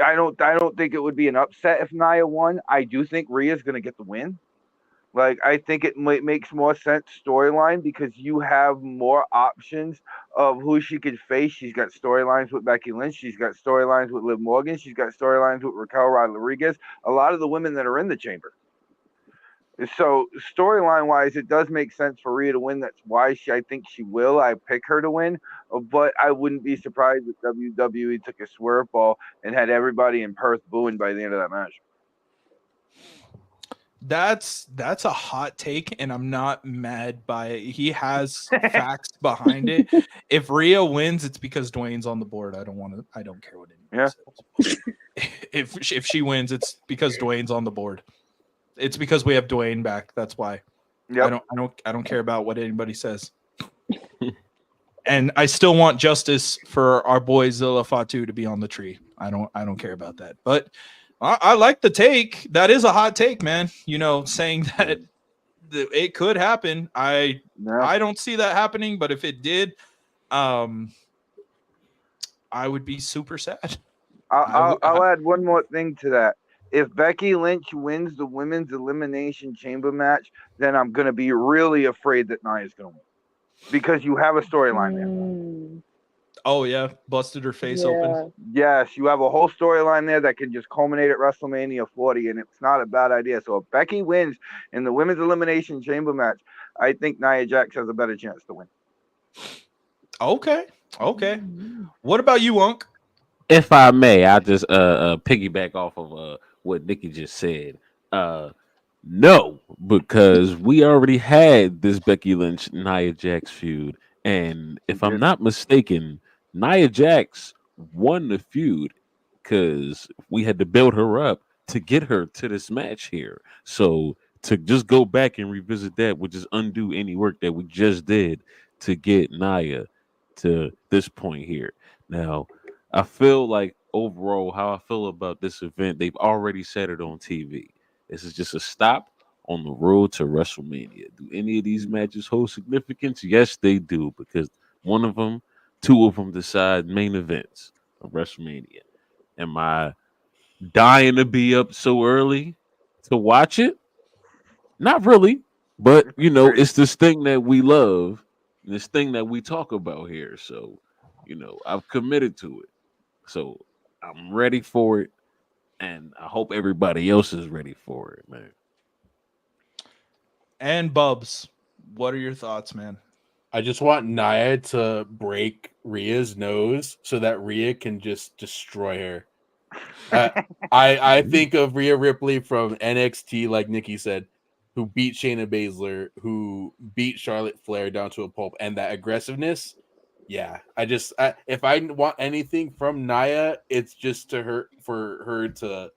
I don't think it would be an upset if Nia won. I do think Rhea's going to get the win. Like, I think it makes more sense storyline because you have more options of who she could face. She's got storylines with Becky Lynch. She's got storylines with Liv Morgan. She's got storylines with Raquel Rodriguez. A lot of the women that are in the chamber. So storyline wise, it does make sense for Rhea to win. That's why I think she will. I pick her to win, but I wouldn't be surprised if WWE took a swerve ball and had everybody in Perth booing by the end of that match. That's a hot take, and I'm not mad by it. He has facts behind it. If Rhea wins, it's because Dwayne's on the board. I don't care what anyone says. If she wins, it's because Dwayne's on the board. It's because we have Dwayne back. That's why. Yep. I don't care about what anybody says. And I still want justice for our boy Zilla Fatu to be on the tree. I don't care about that. But I like the take. That is a hot take, man. You know, saying that it could happen. I don't see that happening, but if it did, I would be super sad. I'll add one more thing to that. If Becky Lynch wins the women's elimination chamber match, then I'm going to be really afraid that Nia's going to win. Because you have a storyline there. Oh, yeah. Busted her face open. Yes, you have a whole storyline there that can just culminate at WrestleMania 40, and it's not a bad idea. So if Becky wins in the women's elimination chamber match, I think Nia Jax has a better chance to win. Okay. What about you, Unc? If I may, I'll just piggyback off of what Nikki just said. No, because we already had this Becky Lynch Nia Jax feud, and if I'm not mistaken, Nia Jax won the feud because we had to build her up to get her to this match here. So to just go back and revisit that would just undo any work that we just did to get Nia to this point here. Now, I feel like overall how I feel about this event, they've already said it on TV. This is just a stop on the road to WrestleMania. Do any of these matches hold significance? Yes, they do, because two of them decide main events of WrestleMania. Am I dying to be up so early to watch it? Not really, but you know, it's this thing that we love, this thing that we talk about here. So, you know, I've committed to it. So I'm ready for it, and I hope everybody else is ready for it, man. And Bubs, what are your thoughts, man? I just want Nia to break Rhea's nose so that Rhea can just destroy her. I think of Rhea Ripley from NXT, like Nikki said, who beat Shayna Baszler, who beat Charlotte Flair down to a pulp, and that aggressiveness. Yeah, if I want anything from Nia, it's just for her to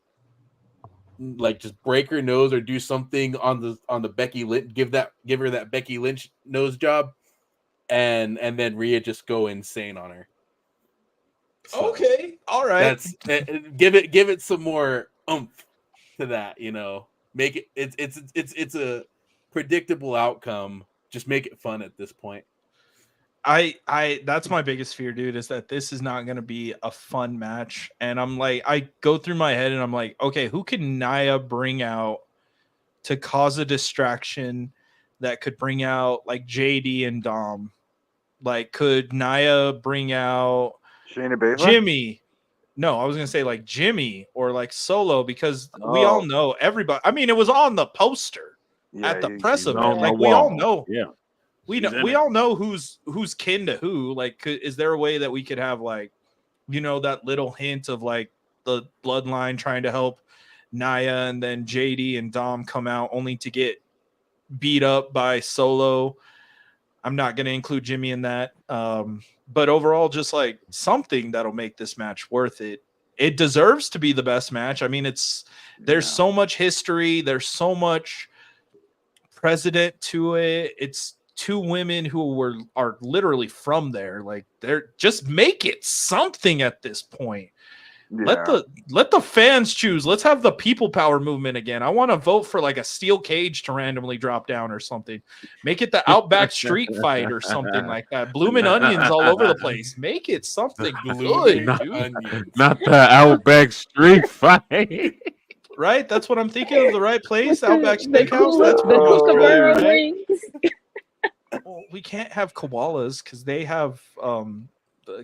like just break her nose or do something on the Becky Lynch, give her that Becky Lynch nose job, and then Rhea just go insane on her. So okay, all right. Give it some more oomph to that, you know. Make it it's a predictable outcome. Just make it fun at this point. I that's my biggest fear, dude, is that this is not going to be a fun match. And I'm like, I go through my head and I'm like, okay, who can Nia bring out to cause a distraction that could bring out like JD and Dom? Like, could Nia bring out Shayna Baszler? Jimmy? No, I was going to say like Jimmy or like Solo, because we all know everybody. I mean, it was on the poster at the press event. Like, we all know. Yeah. We all know who's kin to who. Like, is there a way that we could have, like, you know, that little hint of like the bloodline trying to help Nia, and then JD and Dom come out only to get beat up by Solo? I'm not going to include Jimmy in that. But overall, just like something that'll make this match worth it. It deserves to be the best match. I mean, there's so much history. There's so much precedent to it. It's two women who are literally from there. Like, they're just make it something at this point. Yeah. Let the fans choose. Let's have the people power movement again. I want to vote for like a steel cage to randomly drop down or something. Make it the Outback Street Fight or something like that. Bloomin' onions all over the place. Make it something good, dude. Not the Outback Street Fight. right? That's what I'm thinking of the right place. Outback the Steakhouse. That's the where it's Kookaburra right? wings. Well, we can't have koalas because they have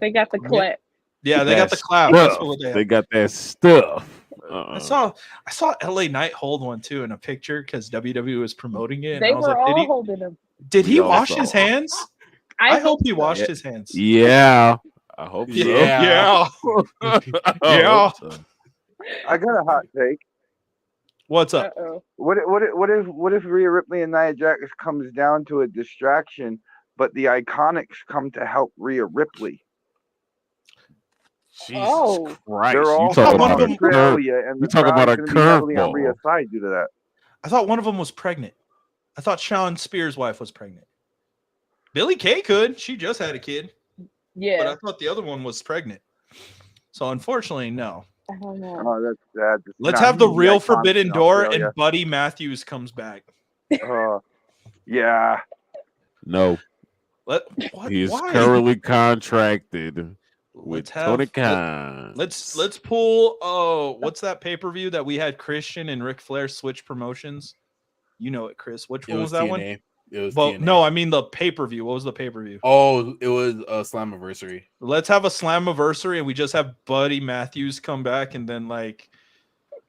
They got the clap. Yeah, they got the clap. Stuff. That's what they have. They got that stuff. I saw LA Knight hold one too in a picture because WWE was promoting it. And They I was were like, all holding them. did he We all wash saw his it. hands? I hope he washed his hands. Yeah, I hope so. Yeah. I Yeah. hope so. I got a hot take. What's up? Uh-oh. What if Rhea Ripley and Nia Jax comes down to a distraction, but the Iconics come to help Rhea Ripley? Jesus Oh. Christ! They're all You talking one about of a them- curve? Australia, and you the talking about crowd's a gonna be heavily on curveball. Rhea's side due to that. I thought one of them was pregnant. I thought Sean Spears' wife was pregnant. Billie Kay could. She just had a kid. But Yeah. I thought the other one was pregnant. So unfortunately, no. I don't know. Oh, that's sad. Let's Nah, have the he's real iconic Forbidden in Door Australia. and Buddy Matthews comes back. Yeah. No, What? he is Why? currently contracted with Let's have Tony Khan. let's pull what's that pay-per-view that we had Christian and Ric Flair switch promotions? You know it, Chris. Which It one was that TNA. one? It was Well, TNA. no, I mean the pay-per-view. What was the pay-per-view? Oh, it was a Slammiversary. Let's have a Slammiversary and we just have Buddy Matthews come back, and then like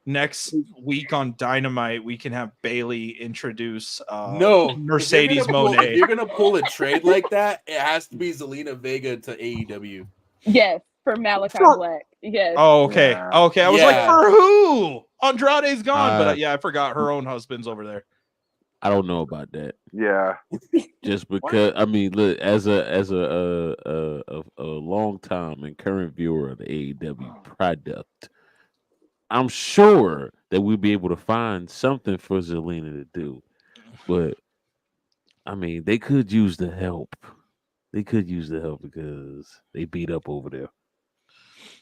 next week on Dynamite we can have Bailey introduce No, Mercedes if you're Moné. gonna pull a trade like that, it has to be Zelina Vega to AEW. Yes, for Malachi Black. Yes. Oh, okay. Yeah. Okay. I was like, Yeah. for who? Andrade's gone, but Uh, yeah, I forgot her own husband's over there. I don't know about that. Yeah. Just because I mean, look, as a long time and current viewer of the AEW product, I'm sure that we'll be able to find something for Zelina to do. But I mean, they could use the help. They could use the help because they beat up over there.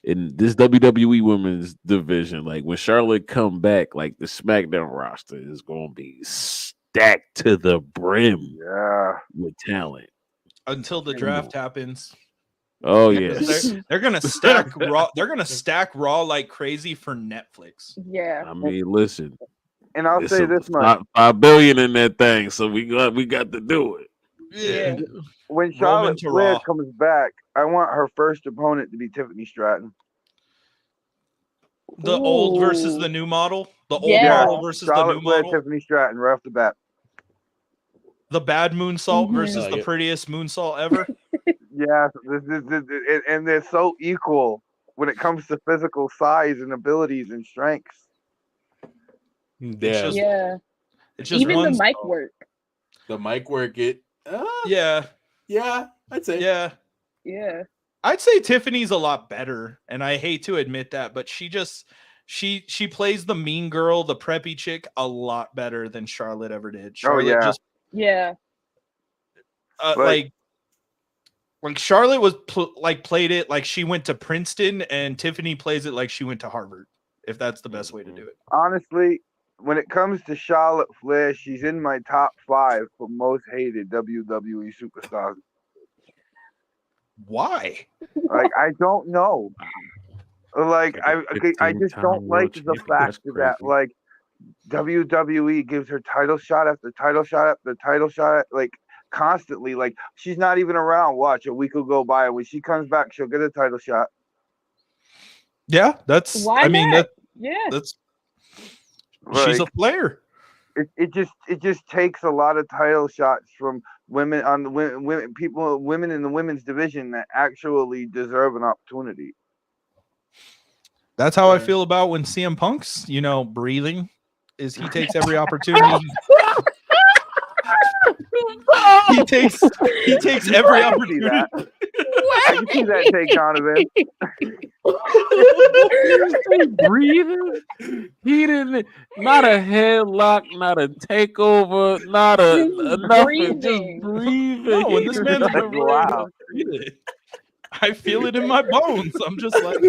In this WWE women's division, like when Charlotte come back, like the SmackDown roster is going to be stacked to the brim Yeah. with talent. Until the draft happens. Oh yes, They're gonna stack Raw. They're gonna stack Raw like crazy for Netflix. Yeah. I mean, listen, And I'll it's say a- this much. $5 billion in that thing, so we got to do it. Yeah. When Roman Charlotte to Flair Raw. comes back, I want her first opponent to be Tiffany Stratton. The old versus Ooh. the new model. The old Yeah. model versus the Charlotte new Flair, model. Tiffany Stratton, right off the bat. The bad moonsault Mhm. versus I the like it. prettiest moonsault ever. Yeah, and they're so equal when it comes to physical size and abilities and strengths. Yeah, just- Yeah. It's just Even one. the mic work. the mic work. Yeah, Yeah, I'd say. yeah. Yeah. I'd say Tiffany's a lot better, and I hate to admit that, but she plays the mean girl, the preppy chick, a lot better than Charlotte ever did. Charlotte yeah. just Yeah. Like- like Charlotte was played it like she went to Princeton, and Tiffany plays it like she went to Harvard. If that's the best way to do it. Honestly, when it comes to Charlotte Flair, she's in my top 5 for most hated WWE superstars. Why? Like, I don't know. Like, I just 15-time don't like world the champion. fact That's that, crazy. like, WWE gives her title shot after title shot after title shot, like, constantly. Like, she's not even around. Watch, a week will go by, and when she comes back, she'll get a title shot. Yeah, that's. Why I mean, not? Yeah. that's. She's a Like, player. it just takes a lot of title shots from women on the women in the women's division that actually deserve an opportunity. That's how I Fair. feel about when CM Punk's, breathing. Is he takes every opportunity. he takes every I can see opportunity. that. I can see that take, Donovan. Breathing. He didn't. Not a headlock. Not a takeover. Not a Just nothing. Just breathing. breathing. No, when this man's Like, wow. I feel it in my bones. I'm just like,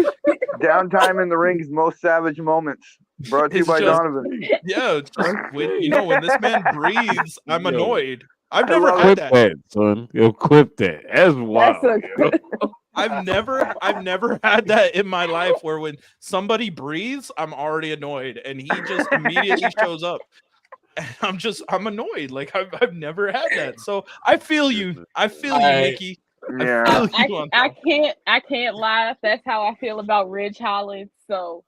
Downtime in the ring's most savage moments. Brought to you It's by just- Donovan. yeah, it's just when this man breathes, I'm Yo. annoyed. I've I never love had Clip that. that, son. Yo, clip that. That's wild. That's a yo. I've never had that in my life where when somebody breathes, I'm already annoyed, and he just immediately shows up. And I'm annoyed. Like I've never had that. So I feel you. I feel you, Nikki. Yeah. I feel you on that. I can't lie if that's how I feel about Ridge Holland. So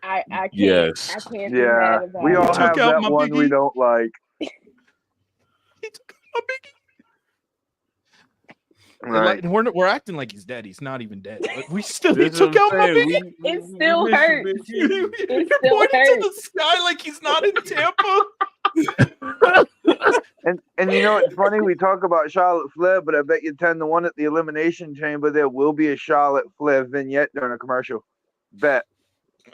I can't Yes. I can't be Yeah. mad about We it. all took have out that my one we biggie. don't like. He took my biggie. Right. Like, we're acting like he's dead. He's not even dead. But he That's took what out I'm my saying. biggie. It still miss you, hurts. Big G. It You're still pointing to the hurts. sky like he's not in Tampa. And you know it's funny, we talk about Charlotte Flair, but I bet you 10-1 at the Elimination Chamber there will be a Charlotte Flair vignette during a commercial. Bet.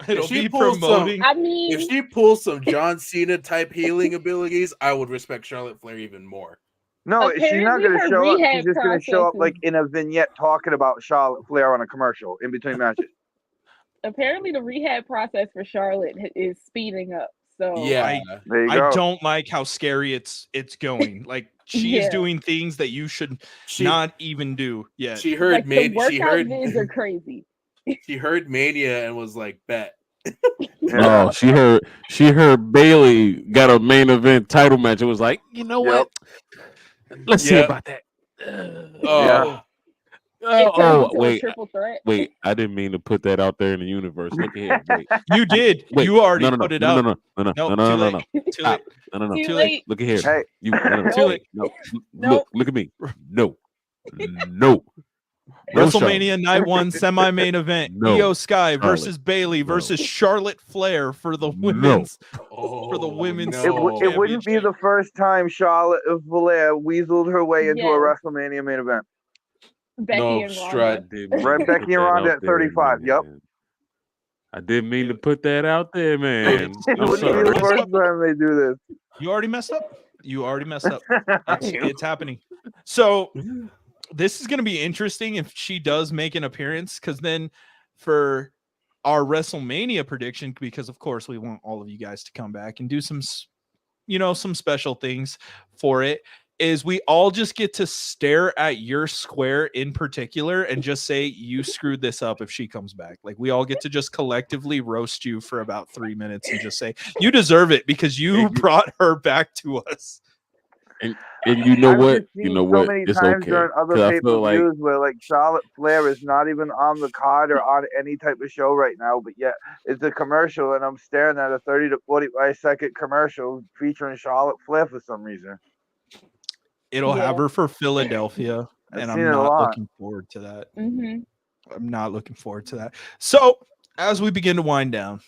It'll she be pulls promoting. I mean, If she pulls some John Cena type healing abilities, I would respect Charlotte Flair even more. No, she's not apparently going to her show up. She's rehab just going to show up process like is- in a vignette talking about Charlotte Flair on a commercial in between matches. apparently the rehab process for Charlotte is speeding up. So Yeah, There you I go. don't like how scary it's going. Like she is Yeah. doing things that you should she not even do yet. she heard like the Mania. workout She heard vids are crazy. she heard Mania and was like, "Bet." Yeah. Oh, she heard Bailey got a main event title match. It was like, you know Yep. what? Let's see Yep. about that. Oh, It turned into a wait, triple threat. wait. I didn't mean to put that out there in the universe. Look here. Wait, You did. wait. You already no, put it no, out. no, no, no, No, no, no, too no, late. no. Too late. No. Too Too late. Look at here. Hey. You no, Too late. no. Nope. Look at me. No. No. No, WrestleMania Night 1 semi-main event. No. Io Sky Charlotte. versus Bailey No. versus Charlotte Flair for the No. women's. for the women's It wouldn't be the first time Charlotte Flair weaseled her way into a Yes. WrestleMania main event. Becky No, and strut. Ronda. Right, Becky and Ronda at 35. Yep. I didn't mean to put that out there, man. It I'm wouldn't be sorry. the first time they do this. You already messed up. It's happening. So this is going to be interesting if she does make an appearance, because then for our WrestleMania prediction, because of course we want all of you guys to come back and do some special things for it, is we all just get to stare at your square in particular and just say you screwed this up if she comes back. Like we all get to just collectively roast you for about 3 minutes and just say you deserve it because you brought her back to us. And you know I've what? just You seen know so what? many It's times okay. during other 'Cause I pay-per-views feel like where like Charlotte Flair is not even on the card or on any type of show right now, but yet it's a commercial and I'm staring at a 30 to 45 second commercial featuring Charlotte Flair for some reason. It'll have Yeah. her for Philadelphia, I've and seen I'm it a not lot. looking forward to that. Mm-hmm. I'm not looking forward to that. So as we begin to wind down,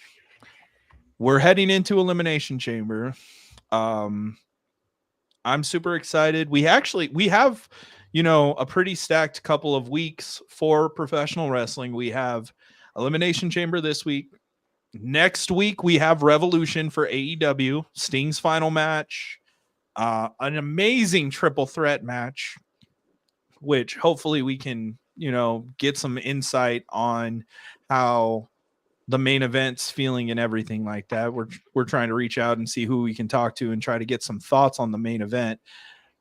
we're heading into Elimination Chamber. I'm super excited. We have, a pretty stacked couple of weeks for professional wrestling. We have Elimination Chamber this week. Next week, we have Revolution for AEW, Sting's final match, an amazing triple threat match, which hopefully we can, get some insight on how the main event's feeling and everything like that. We're trying to reach out and see who we can talk to and try to get some thoughts on the main event.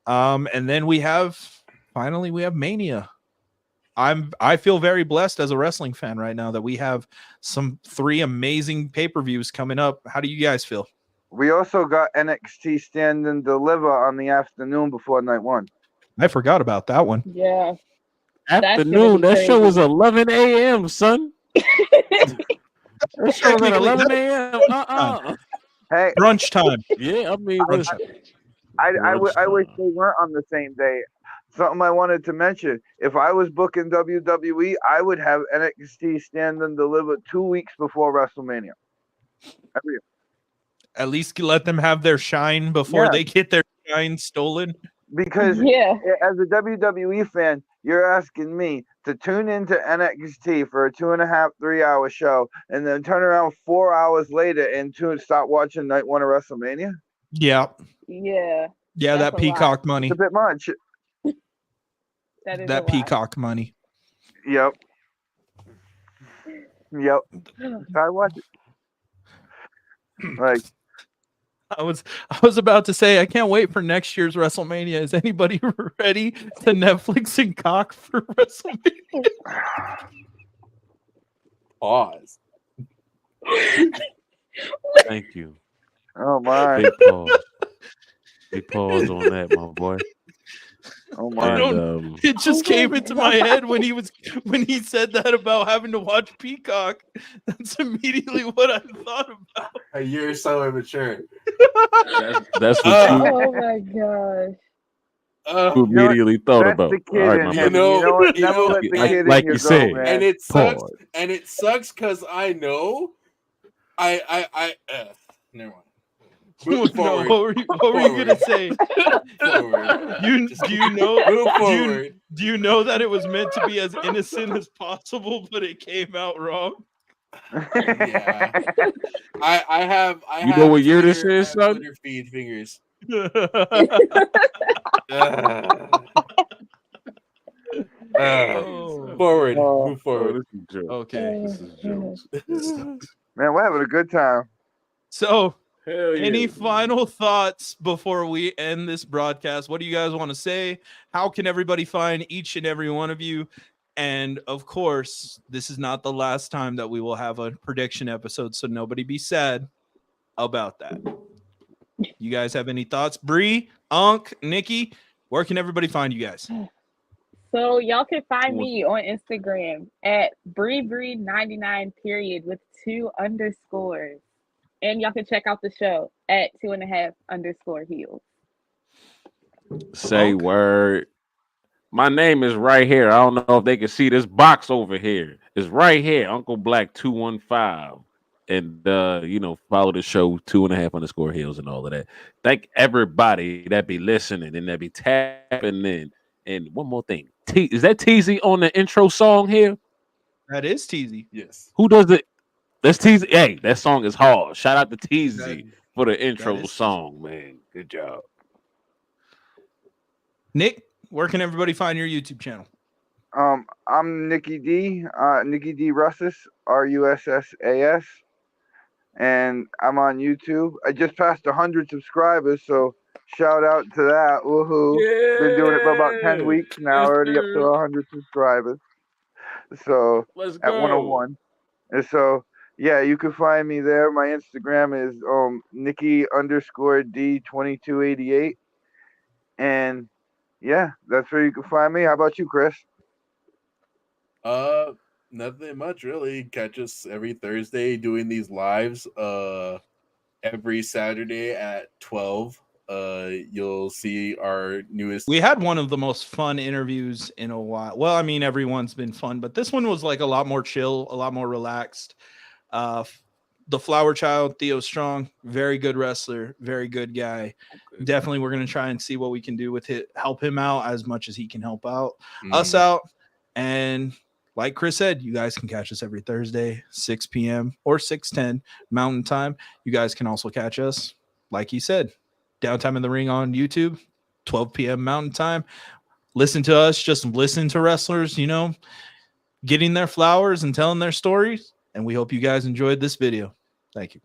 And then we have Mania. I feel very blessed as a wrestling fan right now that we have 3 amazing pay-per-views coming up. How do you guys feel? We also got NXT Stand and Deliver on the afternoon before night 1. I forgot about that one. Yeah. That's gonna afternoon. be That show was crazy. 11 a.m., son. That show was at 11 a.m. Hey, Brunch time. Yeah, I mean, Brunch listen, time. I wish they weren't on the same day. Something I wanted to mention. If I was booking WWE, I would have NXT Stand and Deliver 2 weeks before WrestleMania. Every year. At least let them have their shine before Yeah. they get their shine stolen. Because Yeah. as a WWE fan, you're asking me to tune into NXT for a 2.5, 3 hour show and then turn around 4 hours later and start watching night 1 of WrestleMania? Yeah. Yeah. Yeah, That's that a peacock money. It's a bit much. That is a That lot. peacock money. Yep. I watch it. Like, I was about to say I can't wait for next year's WrestleMania. Is anybody ready to Netflix and cock for WrestleMania? Pause. Thank you. Oh my. Big pause. Big pause on that, my boy. Oh I my. don't. It just came into my head when he said that about having to watch Peacock. That's immediately what I thought about. You're so immature. That's what you Oh my gosh. immediately thought That's about. the All kid right, in my him. brother. You know what? You Never know, let the like- kid like in you you go, said. man. and Pause. it sucks because I know I never mind. Move No, forward. what were you gonna say? Forward. Do you know? Move forward. Do you know that it was meant to be as innocent as possible, but it came out wrong? Yeah. I have You know what year this Twitter- is, I have son? Twitter feed fingers. Oh. Forward. Oh. Move Oh, forward. this is jokes. Okay. This is jokes. Man, we're having a good time. So, Hell yeah. any final thoughts before we end this broadcast? What do you guys want to say? How can everybody find each and every one of you? And of course, this is not the last time that we will have a prediction episode, so nobody be sad about that. You guys have any thoughts? Bree, Unc, Nikki, where can everybody find you guys? So y'all can find me on Instagram at BreeBree99 period with 2 underscores. And y'all can check out the show at 2.5 heels. Say Unc? word. My name is right here. I don't know if they can see this box over here. It's right here, Uncle Black 215. And follow the show 2.5 heels and all of that. Thank everybody that be listening and that be tapping in. And one more thing. Is that Teasy on the intro song here? That is Teasy. Yes. Who does it? That's Teasy. Hey, that song is hard. Shout out to Teasy That- for the intro is song, man. Good job. Nick, where can everybody find your YouTube channel? I'm Nikki D. Nikki D. Russas, RUSSAS, and I'm on YouTube. I just passed 100 subscribers, so shout out to that. Woohoo! Been doing it for about 10 weeks now, already up to 100 subscribers. So Let's at go. 101, and so yeah, you can find me there. My Instagram is Nikki_D2288, and yeah, that's where you can find me. How about you, Chris? Nothing much really. Catch us every Thursday doing these lives. Every Saturday at 12. You'll see our newest. We had one of the most fun interviews in a while. Well, I mean, everyone's been fun, but this one was like a lot more chill, a lot more relaxed. The Flower Child, Theo Strong, very good wrestler, very good guy. Okay. Definitely, we're gonna try and see what we can do with it, help him out as much as he can help out us out. And like Chris said, you guys can catch us every Thursday, 6 p.m. or 6:10 Mountain Time. You guys can also catch us, like he said, Downtime in the Ring on YouTube, 12 p.m. Mountain Time. Listen to us, just listen to wrestlers, getting their flowers and telling their stories. And we hope you guys enjoyed this video. Thank you.